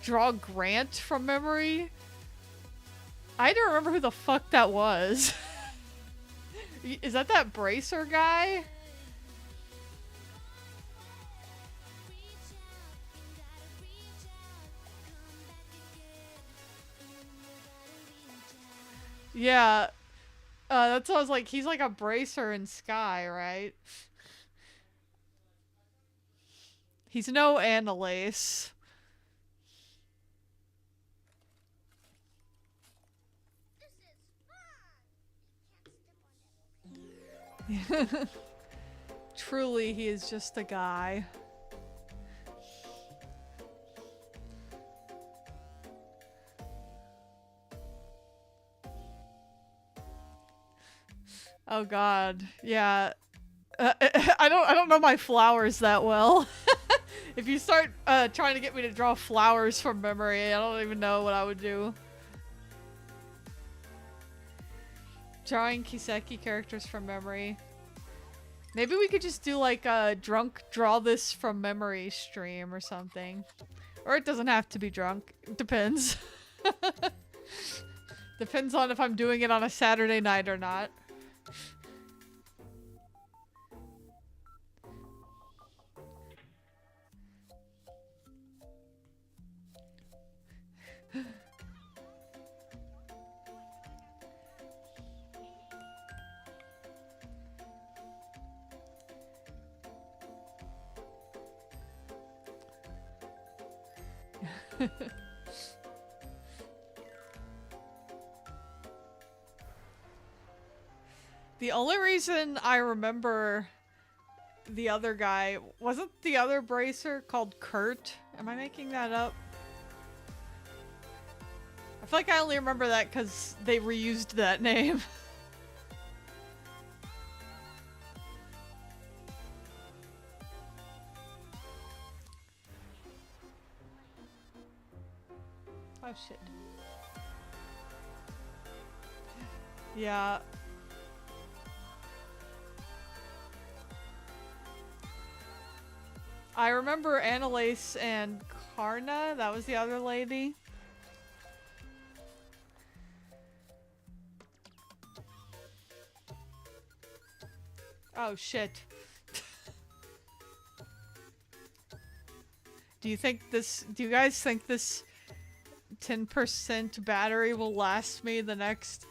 Draw Grant from memory? I don't remember who the fuck that was. Is that bracer guy? Yeah. That's what I was like, he's like a bracer in Sky, right? He's no Annalise. Truly, he is just a guy. Oh god, yeah. I don't know my flowers that well. If you start trying to get me to draw flowers from memory, I don't even know what I would do. Drawing Kiseki characters from memory. Maybe we could just do like a drunk draw this from memory stream or something. Or it doesn't have to be drunk. It depends. Depends on if I'm doing it on a Saturday night or not. The only reason I remember the other guy, wasn't the other bracer called Kurt? Am I making that up? I feel like I only remember that because they reused that name. Oh shit. Yeah. I remember Annalise and Karna. That was the other lady. Oh shit. Do you guys think this 10% battery will last me the next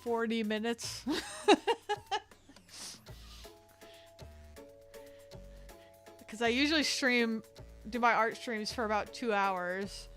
40 minutes? Because I usually do my art streams for about 2 hours.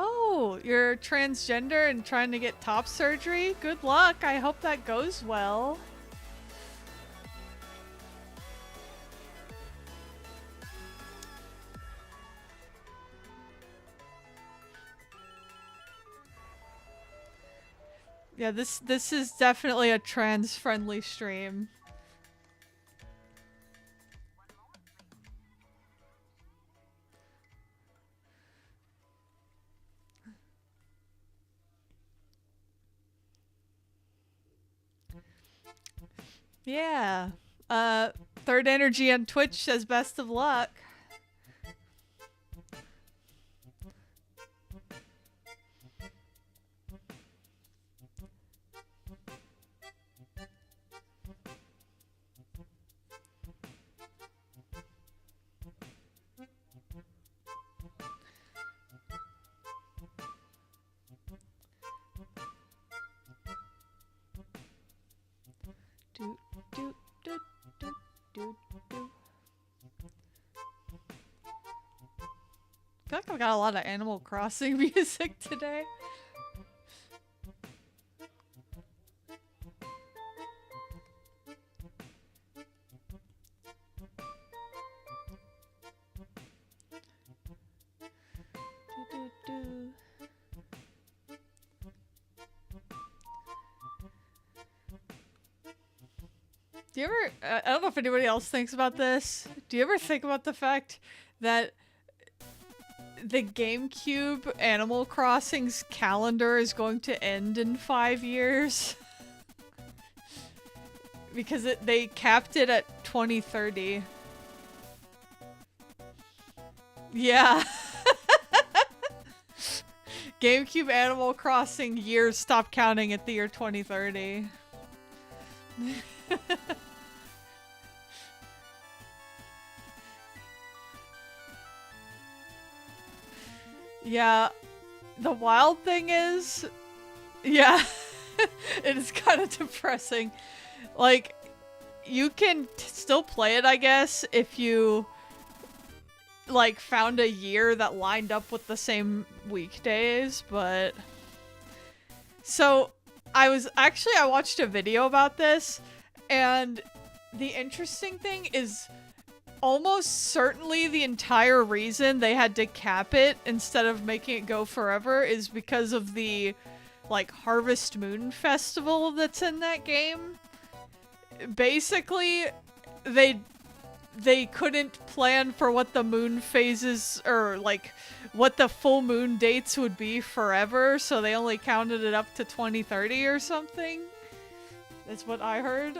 Oh, you're transgender and trying to get top surgery? Good luck. I hope that goes well. Yeah, this is definitely a trans-friendly stream. Yeah. Third Energy on Twitch says best of luck. Do, do, do, do, do, do. I feel like I've got a lot of Animal Crossing music today. Do, do, do. Do you ever, I don't know if anybody else thinks about this. Do you ever think about the fact that the GameCube Animal Crossing's calendar is going to end in 5 years? Because they capped it at 2030. Yeah. GameCube Animal Crossing years stop counting at the year 2030. Yeah, the wild thing is, yeah, it is kind of depressing. Like, you can still play it, I guess, if you, like, found a year that lined up with the same weekdays, but... So, I watched a video about this, and the interesting thing is almost certainly the entire reason they had to cap it instead of making it go forever is because of the, like, Harvest Moon Festival that's in that game. Basically, they couldn't plan for what the moon phases, or, like, what the full moon dates would be forever, so they only counted it up to 2030 or something. That's what I heard.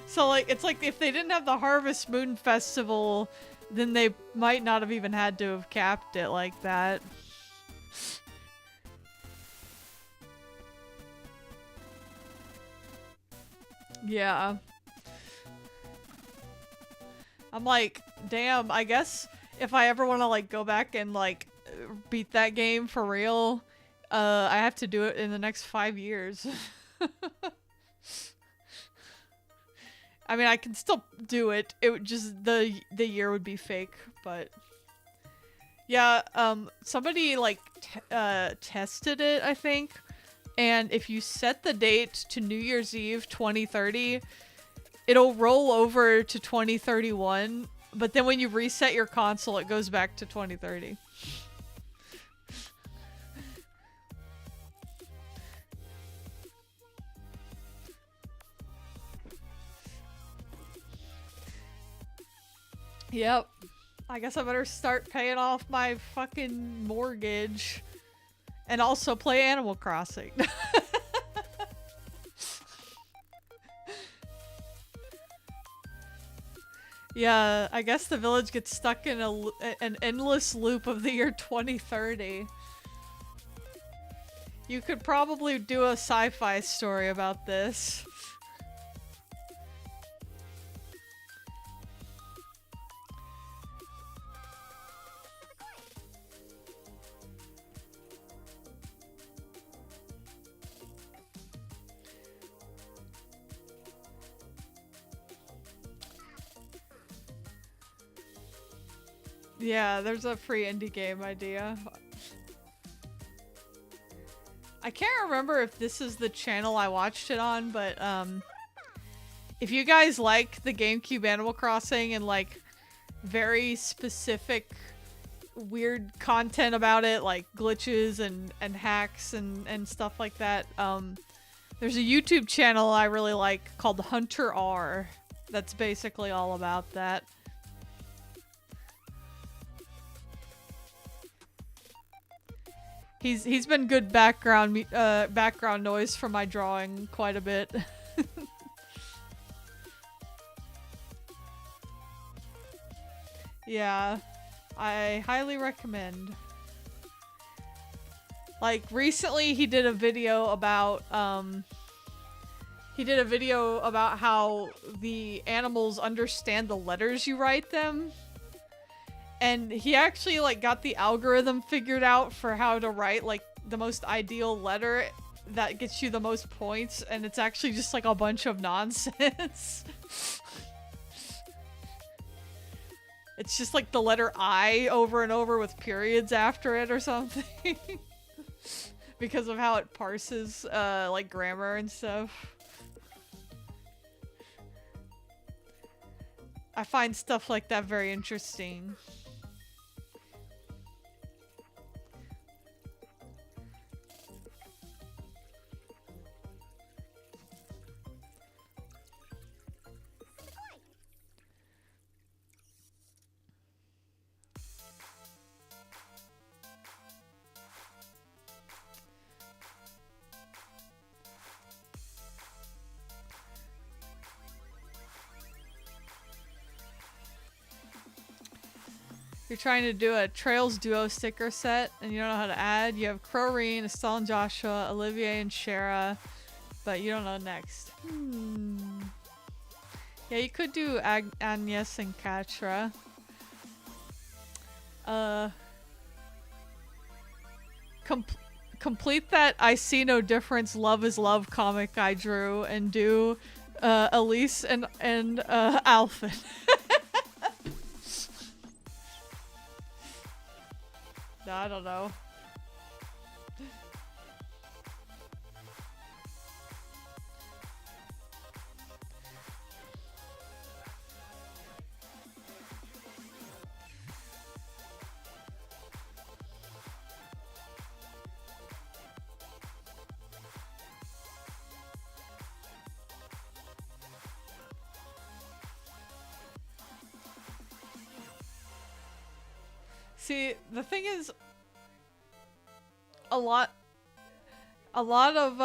So, like, it's like if they didn't have the Harvest Moon Festival, then they might not have even had to have capped it like that. Yeah. I'm like, damn, I guess if I ever want to, like, go back and, like, beat that game for real, I have to do it in the next 5 years. I mean, I can still do it. It would just the year would be fake, but yeah. Somebody like tested it, I think, and if you set the date to New Year's Eve 2030, it'll roll over to 2031. But then when you reset your console, it goes back to 2030. Yep. I guess I better start paying off my fucking mortgage. And also play Animal Crossing. Yeah, I guess the village gets stuck in an endless loop of the year 2030. You could probably do a sci-fi story about this. Yeah, there's a free indie game idea. I can't remember if this is the channel I watched it on, but if you guys like the GameCube Animal Crossing and like very specific weird content about it, like glitches and hacks and stuff like that, there's a YouTube channel I really like called Hunter R that's basically all about that. He's been good background noise for my drawing quite a bit. Yeah, I highly recommend. Like recently he did a video about how the animals understand the letters you write them. And he actually like got the algorithm figured out for how to write like the most ideal letter that gets you the most points, and it's actually just like a bunch of nonsense. It's just like the letter I over and over with periods after it or something. Because of how it parses like grammar and stuff. I find stuff like that very interesting. You're trying to do a Trails Duo sticker set, and you don't know how to add. You have Crowreen, Estelle and Joshua, Olivier and Shara, but you don't know next. Yeah, you could do Agnes and Katra. Complete that I See No Difference Love is Love comic I drew, and do Elise and Alfred. I don't know. See, the thing is, a lot of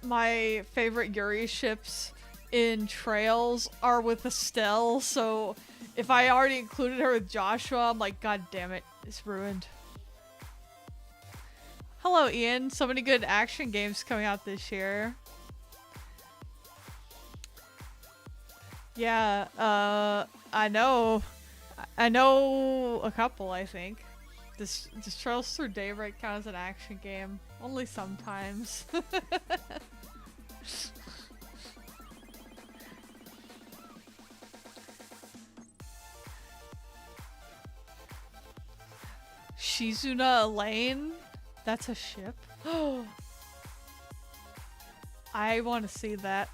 my favorite Yuri ships in Trails are with Estelle, so if I already included her with Joshua, I'm like, god damn it, it's ruined. Hello, Ian. So many good action games coming out this year. Yeah, I know a couple, I think. Does Trails Through Daybreak count as an action game? Only sometimes. Shizuna Lane? That's a ship? I want to see that.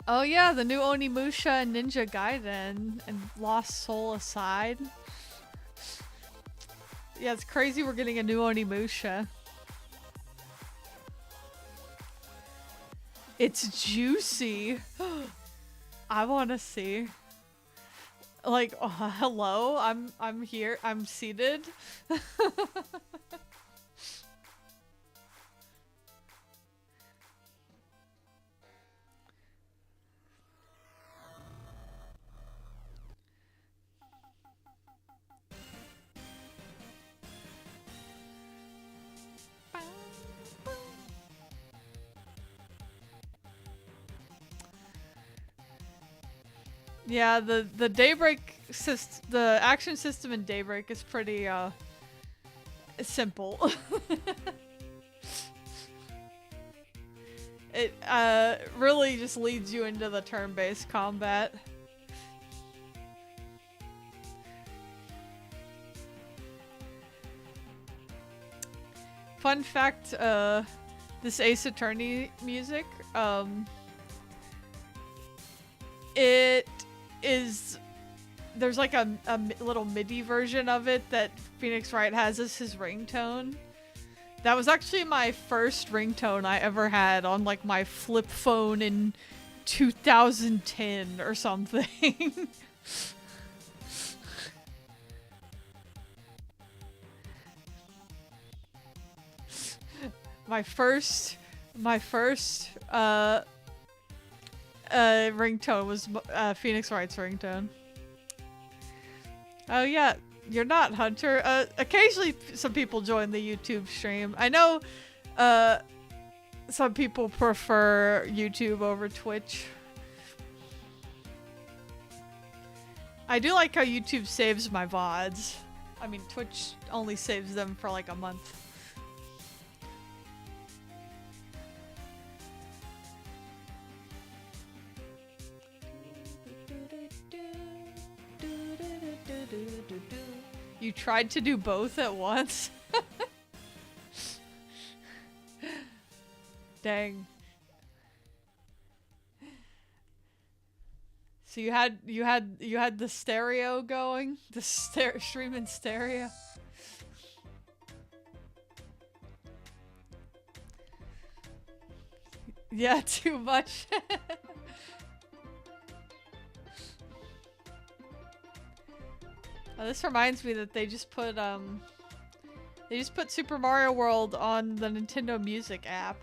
Oh yeah, the new Onimusha and Ninja Gaiden and Lost Soul Aside. Yeah, it's crazy we're getting a new Onimusha. It's juicy. I want to see. Like, hello, I'm here. I'm seated. Yeah, the Daybreak the action system in Daybreak is pretty simple. It really just leads you into the turn-based combat. Fun fact, this Ace Attorney music, it is, there's like a little MIDI version of it that Phoenix Wright has as his ringtone. That was actually my first ringtone I ever had on like my flip phone in 2010 or something. my first ringtone was Phoenix Wright's ringtone. Oh yeah, you're not Hunter. Occasionally some people join the YouTube stream. I know some people prefer YouTube over Twitch. I do like how YouTube saves my VODs. I mean, Twitch only saves them for like a month. You tried to do both at once? Dang. So you had the stereo going? The stream in stereo? Yeah, too much. This reminds me that they just put Super Mario World on the Nintendo Music app.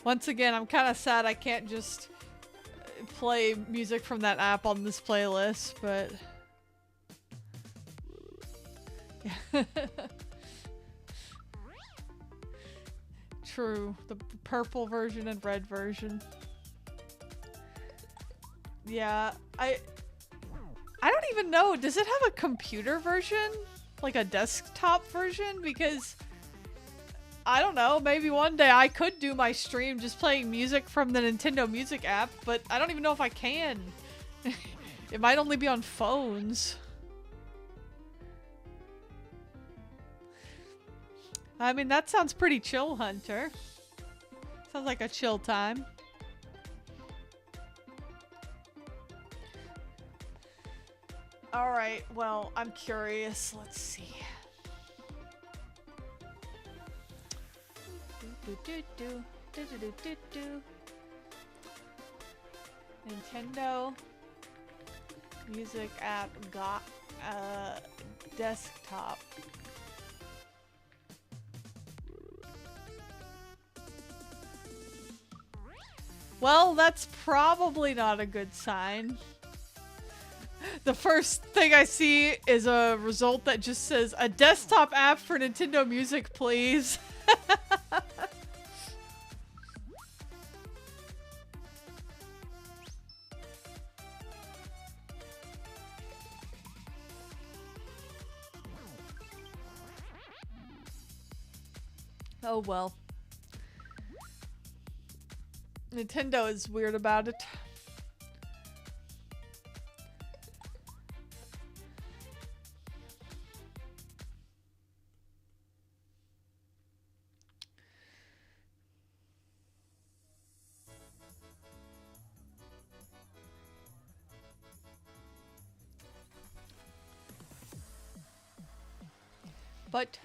Once again, I'm kind of sad I can't just play music from that app on this playlist, but yeah. True, the purple version and red version. Yeah, I don't even know. Does it have a computer version? Like a desktop version? Because I don't know, maybe one day I could do my stream just playing music from the Nintendo Music app, but I don't even know if I can. It might only be on phones. I mean, that sounds pretty chill, Hunter. Sounds like a chill time. Alright, well, I'm curious. Let's see. Nintendo Music app got desktop. Well, that's probably not a good sign. The first thing I see is a result that just says, a desktop app for Nintendo Music, please. Oh well. Nintendo is weird about it. But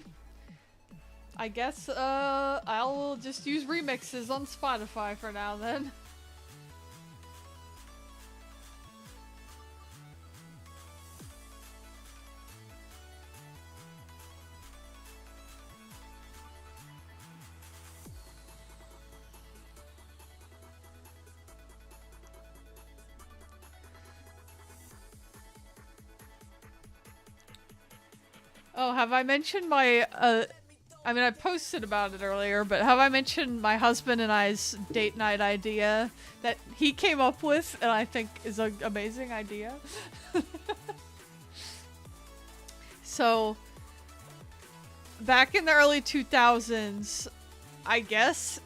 I guess I'll just use remixes on Spotify for now then. Oh, have I mentioned my, I mean, I posted about it earlier, but have I mentioned my husband and I's date night idea that he came up with and I think is an amazing idea? So, back in the early 2000s, I guess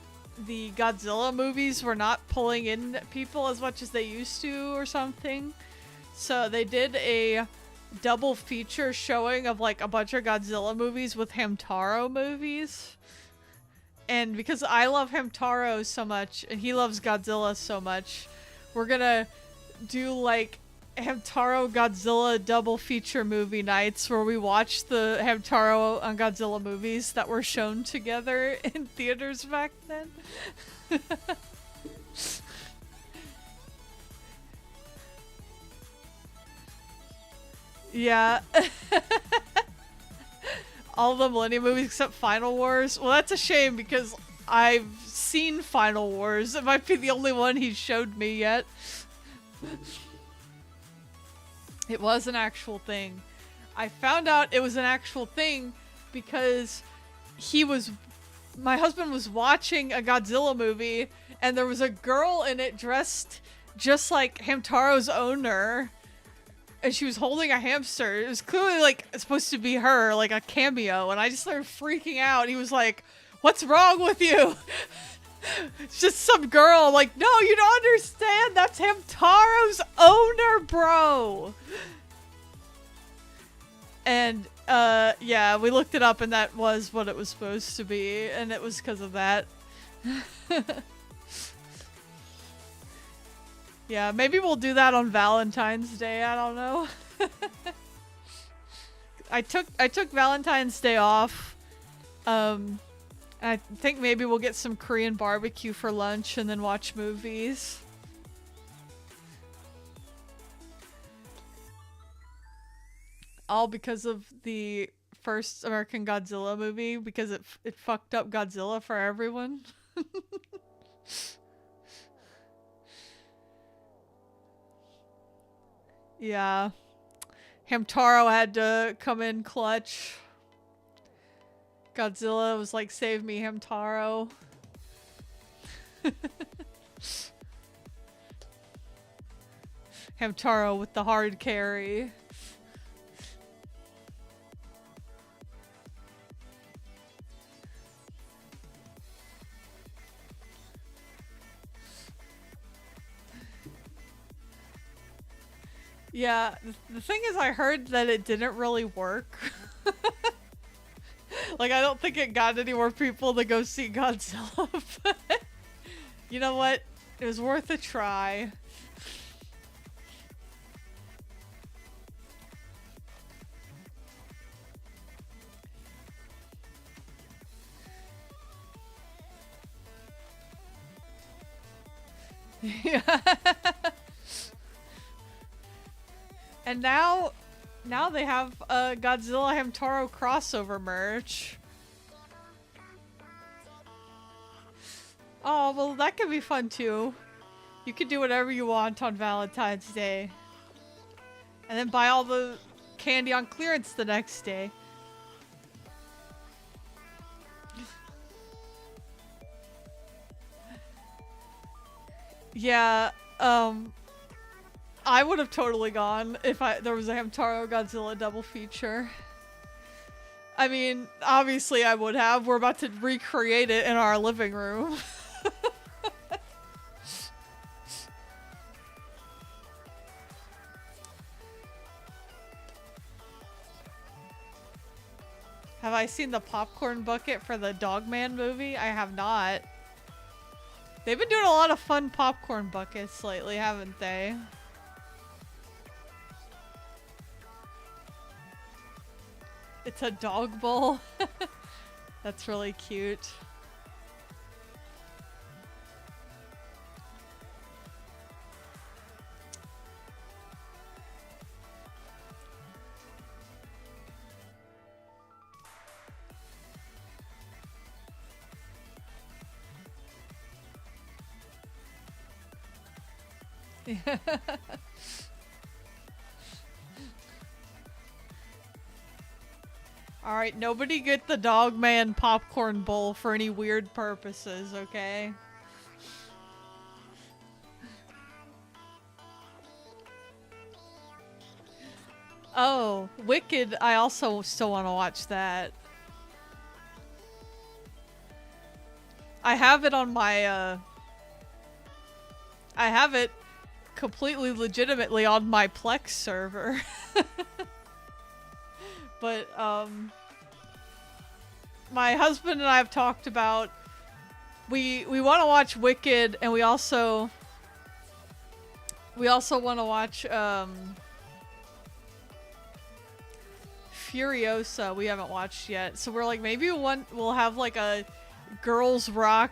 the Godzilla movies were not pulling in people as much as they used to or something. So they did a double feature showing of like a bunch of Godzilla movies with Hamtaro movies. And because I love Hamtaro so much and he loves Godzilla so much, we're gonna do like Hamtaro Godzilla double feature movie nights where we watch the Hamtaro and Godzilla movies that were shown together in theaters back then. Yeah. All the Millennium movies except Final Wars. Well, that's a shame because I've seen Final Wars. It might be the only one he showed me yet. It was an actual thing. I found out it was an actual thing because my husband was watching a Godzilla movie and there was a girl in it dressed just like Hamtaro's owner. And she was holding a hamster. It was clearly, like, supposed to be her, like, a cameo. And I just started freaking out. He was like, "What's wrong with you?" It's just some girl. I'm like, "No, you don't understand. That's Hamtaro's owner, bro." And, yeah, we looked it up and that was what it was supposed to be. And it was because of that. Yeah, maybe we'll do that on Valentine's Day. I don't know. I took Valentine's Day off. I think maybe we'll get some Korean barbecue for lunch and then watch movies. All because of the first American Godzilla movie, because it fucked up Godzilla for everyone. Yeah. Hamtaro had to come in clutch. Godzilla was like, "Save me, Hamtaro." Hamtaro with the hard carry. Yeah, the thing is I heard that it didn't really work. Like, I don't think it got any more people to go see Godzilla, but you know what? It was worth a try. Yeah. And now they have Godzilla Hamtaro crossover merch. Oh, well, that could be fun too. You could do whatever you want on Valentine's Day. And then buy all the candy on clearance the next day. Yeah, I would have totally gone if there was a Hamtaro Godzilla double feature. I mean, obviously I would have. We're about to recreate it in our living room. Have I seen the popcorn bucket for the Dogman movie? I have not. They've been doing a lot of fun popcorn buckets lately, haven't they? It's a dog bowl. That's really cute. Alright, nobody get the Dogman popcorn bowl for any weird purposes, okay? Oh, Wicked, I also still want to watch that. I have it on my, I have it completely legitimately on my Plex server. But, my husband and I have talked about we want to watch Wicked, and we also want to watch Furiosa. We haven't watched yet, so we're like, maybe we'll have like a girls rock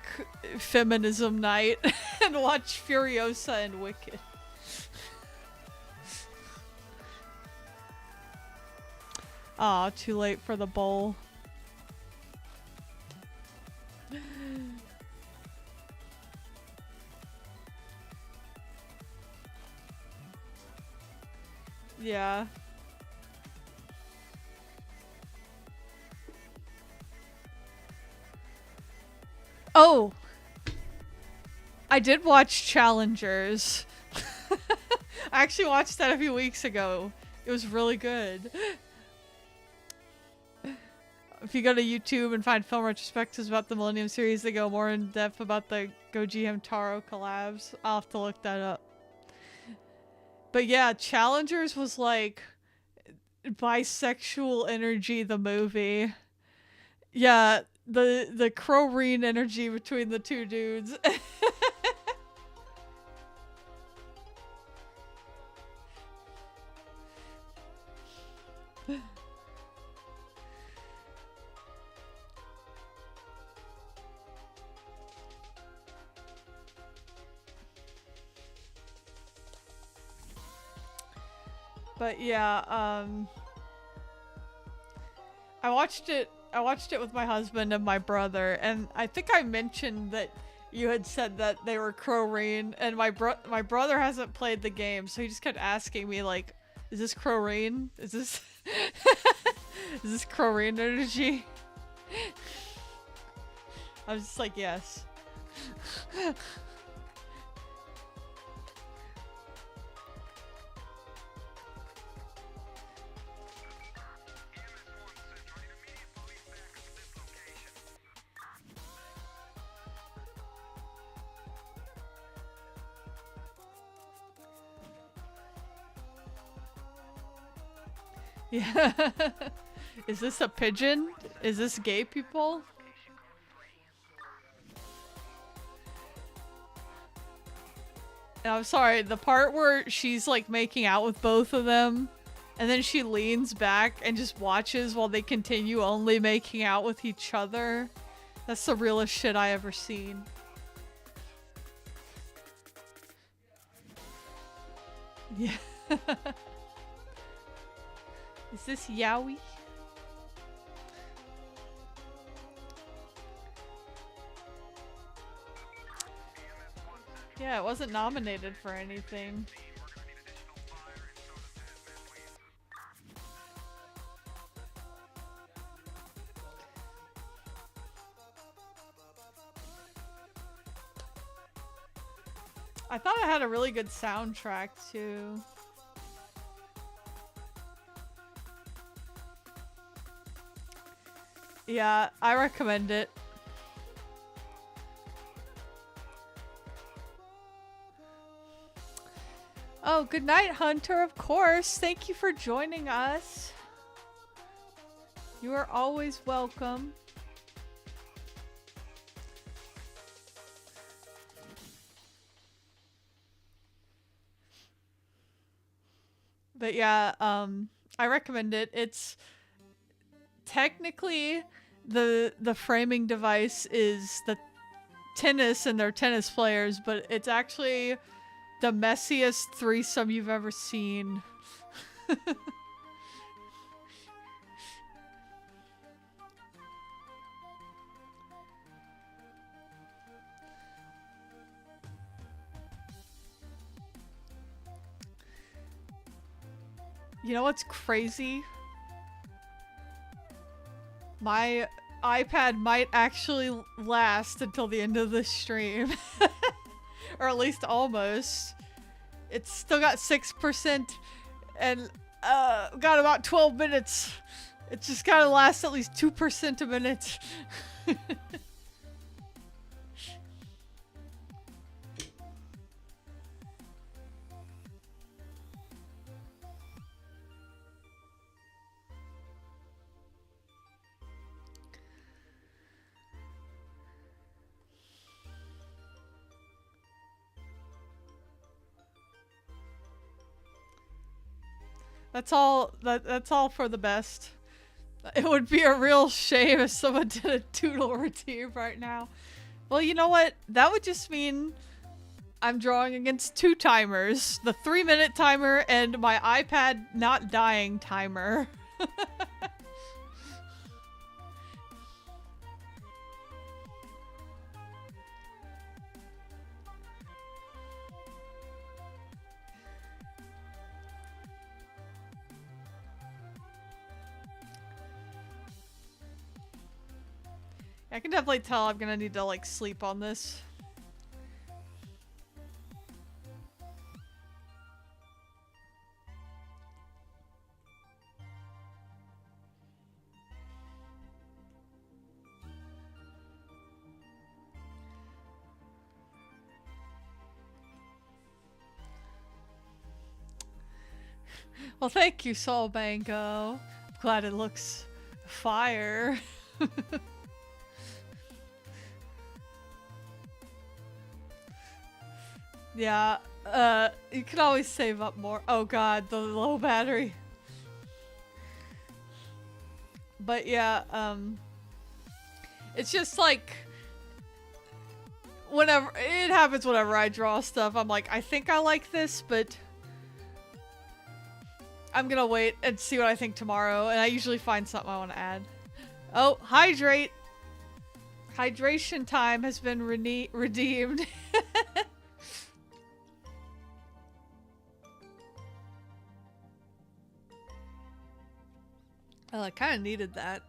feminism night and watch Furiosa and Wicked. Aw, too late for the bowl. Yeah. Oh! I did watch Challengers. I actually watched that a few weeks ago. It was really good. If you go to YouTube and find film retrospectives about the Millennium series, they go more in depth about the Goji Hamtaro collabs. I'll have to look that up. But yeah, Challengers was like bisexual energy, the movie. Yeah, the Crowreen energy between the two dudes. But yeah, I watched it with my husband and my brother, and I think I mentioned that you had said that they were Crowreen, and my brother hasn't played the game, so he just kept asking me like, is this Crowreen? Is this is this Crowreen energy? I was just like, yes. Yeah. Is this a pigeon? Is this gay people? I'm sorry, the part where she's like making out with both of them, and then she leans back and just watches while they continue only making out with each other. That's the realest shit I ever seen. Yeah. Is this Yowie? Yeah, it wasn't nominated for anything. I thought it had a really good soundtrack too. Yeah, I recommend it. Oh, good night, Hunter, of course. Thank you for joining us. You are always welcome. But yeah, I recommend it. It's technically the framing device is the tennis and their tennis players, but it's actually the messiest threesome you've ever seen. You know what's crazy? My iPad might actually last until the end of the stream. Or at least almost. It's still got 6% and got about 12 minutes. It's just gotta last at least 2% a minute. That's all for the best. It would be a real shame if someone did a doodle routine right now. Well, you know what? That would just mean I'm drawing against two timers. The 3-minute timer and my iPad not dying timer. I can definitely tell I'm gonna need to like sleep on this. Well, thank you, Soul Mango. I'm glad it looks fire. Yeah, you can always save up more. Oh god, the low battery. But yeah, it's just like, whenever, it happens whenever I draw stuff, I'm like, I think I like this, but I'm gonna wait and see what I think tomorrow, and I usually find something I want to add. Oh, hydrate! Hydration time has been redeemed. Well, I kind of needed that.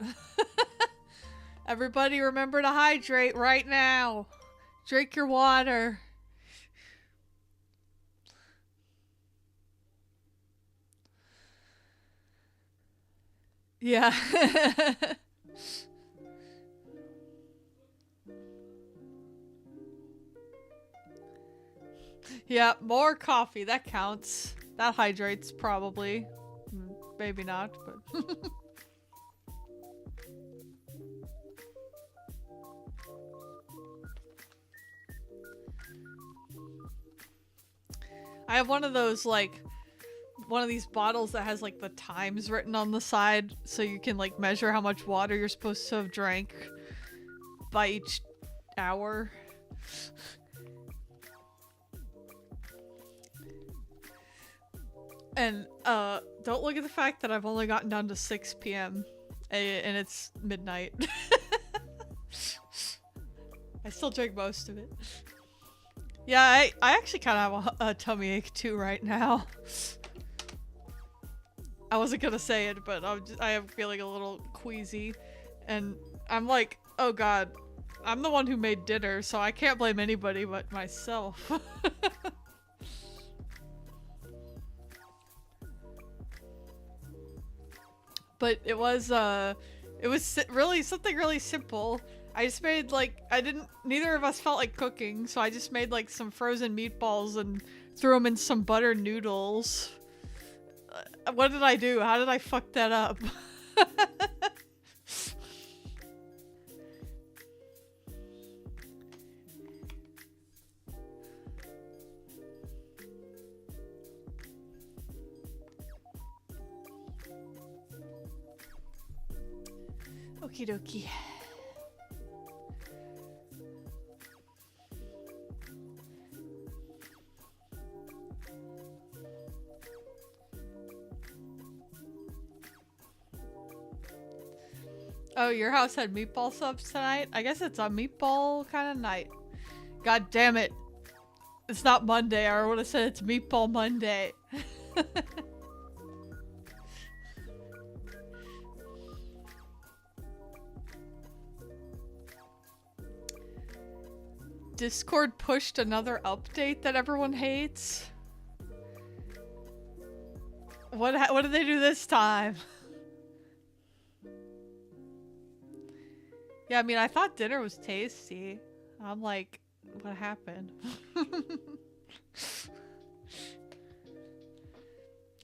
Everybody remember to hydrate right now. Drink your water. Yeah. Yeah, more coffee. That counts. That hydrates, probably. Maybe not, but... I have one of those, like, one of these bottles that has, like, the times written on the side, so you can, like, measure how much water you're supposed to have drank by each hour. And, don't look at the fact that I've only gotten down to 6 p.m. and it's midnight. I still drink most of it. Yeah, I actually kind of have a tummy ache too right now. I wasn't gonna say it, but I am feeling a little queasy. And I'm like, oh god, I'm the one who made dinner, so I can't blame anybody but myself. But it was really something really simple. I just made, like, neither of us felt like cooking, so I just made, like, some frozen meatballs and threw them in some butter noodles. What did I do? How did I fuck that up? Okie dokie. Oh, your house had meatball subs tonight? I guess it's a meatball kind of night. God damn it. It's not Monday. I would have said it's Meatball Monday. Discord pushed another update that everyone hates. What did they do this time? Yeah, I mean, I thought dinner was tasty. I'm like, what happened?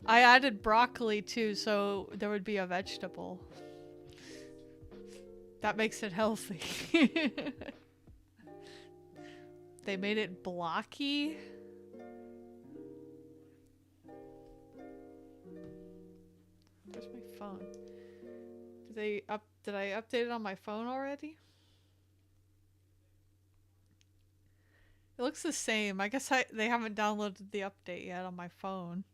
I added broccoli too, so there would be a vegetable. That makes it healthy. They made it blocky. Where's my phone? Did I update it on my phone already? It looks the same. I guess they haven't downloaded the update yet on my phone.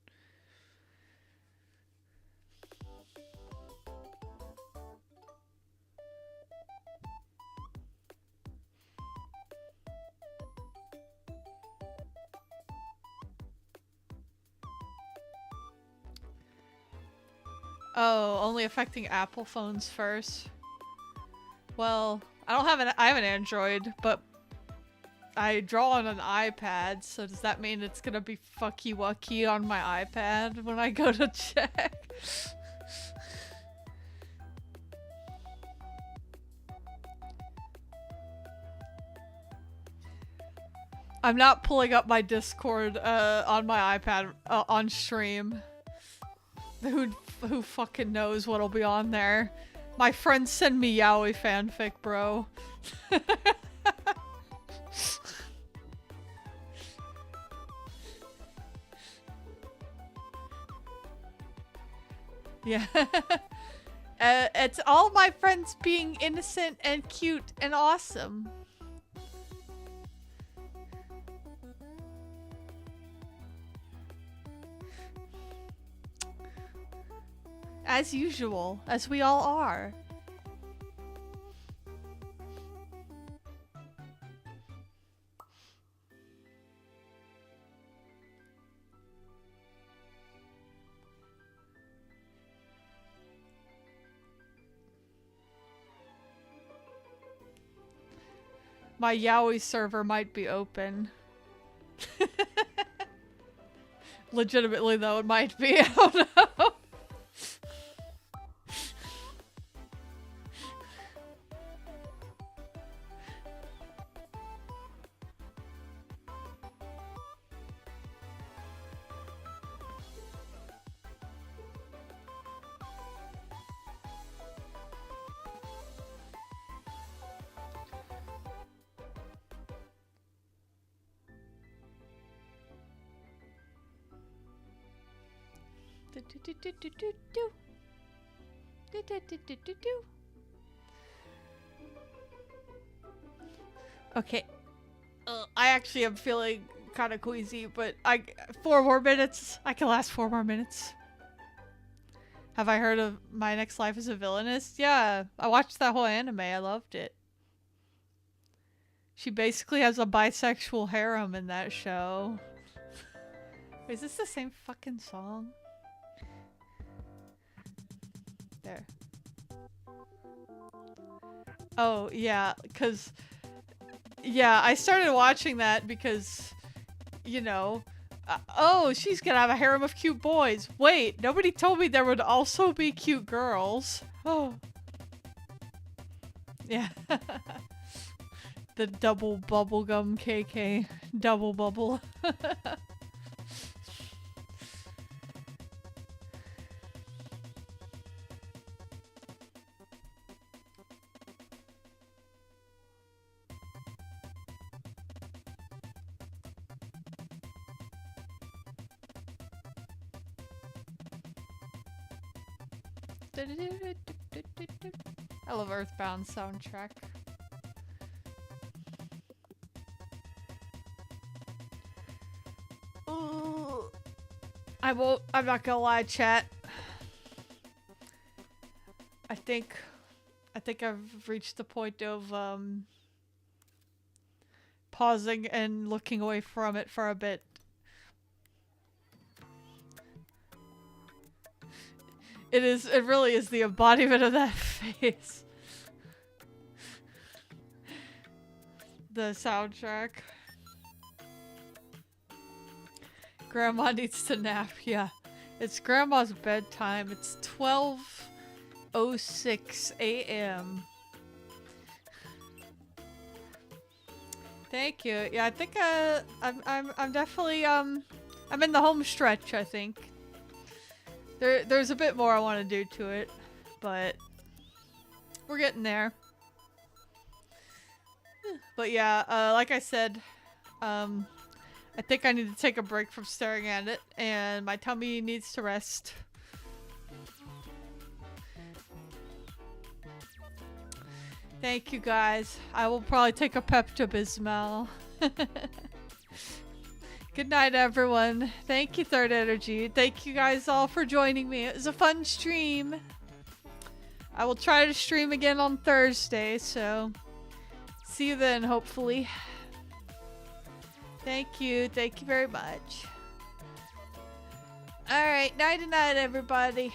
Oh, only affecting Apple phones first. Well, I have an Android, but I draw on an iPad, so does that mean it's gonna be fucky wucky on my iPad when I go to check? I'm not pulling up my Discord on my iPad on stream. Who fucking knows what'll be on there? My friends send me yaoi fanfic, bro. Yeah. It's all my friends being innocent and cute and awesome. As usual, as we all are. My yaoi server might be open. Legitimately though, it might be. I don't know. Okay. I actually am feeling kind of queasy, but 4 more minutes. I can last 4 more minutes. Have I heard of My Next Life as a Villainess? Yeah, I watched that whole anime. I loved it. She basically has a bisexual harem in that show. Wait, is this the same fucking song? There. Oh, yeah, because... Yeah, I started watching that because, you know... oh, she's gonna have a harem of cute boys. Wait, nobody told me there would also be cute girls. Oh. Yeah. The double bubblegum KK. Double bubble. I love Earthbound soundtrack. Ooh. I'm not gonna lie, chat. I think I've reached the point of pausing and looking away from it for a bit. It really is the embodiment of that face. The soundtrack. Grandma needs to nap, yeah. It's Grandma's bedtime. It's 12:06 a.m. Thank you. Yeah, I think I'm definitely I'm in the home stretch, I think. There's a bit more I want to do to it, but we're getting there. But yeah, like I said, I think I need to take a break from staring at it, and my tummy needs to rest. Thank you guys. I will probably take a Pepto-Bismol. Good night, everyone. Thank you, Third Energy. Thank you guys all for joining me. It was a fun stream. I will try to stream again on Thursday, so see you then, hopefully. Thank you. Thank you very much. Alright, night-night, everybody.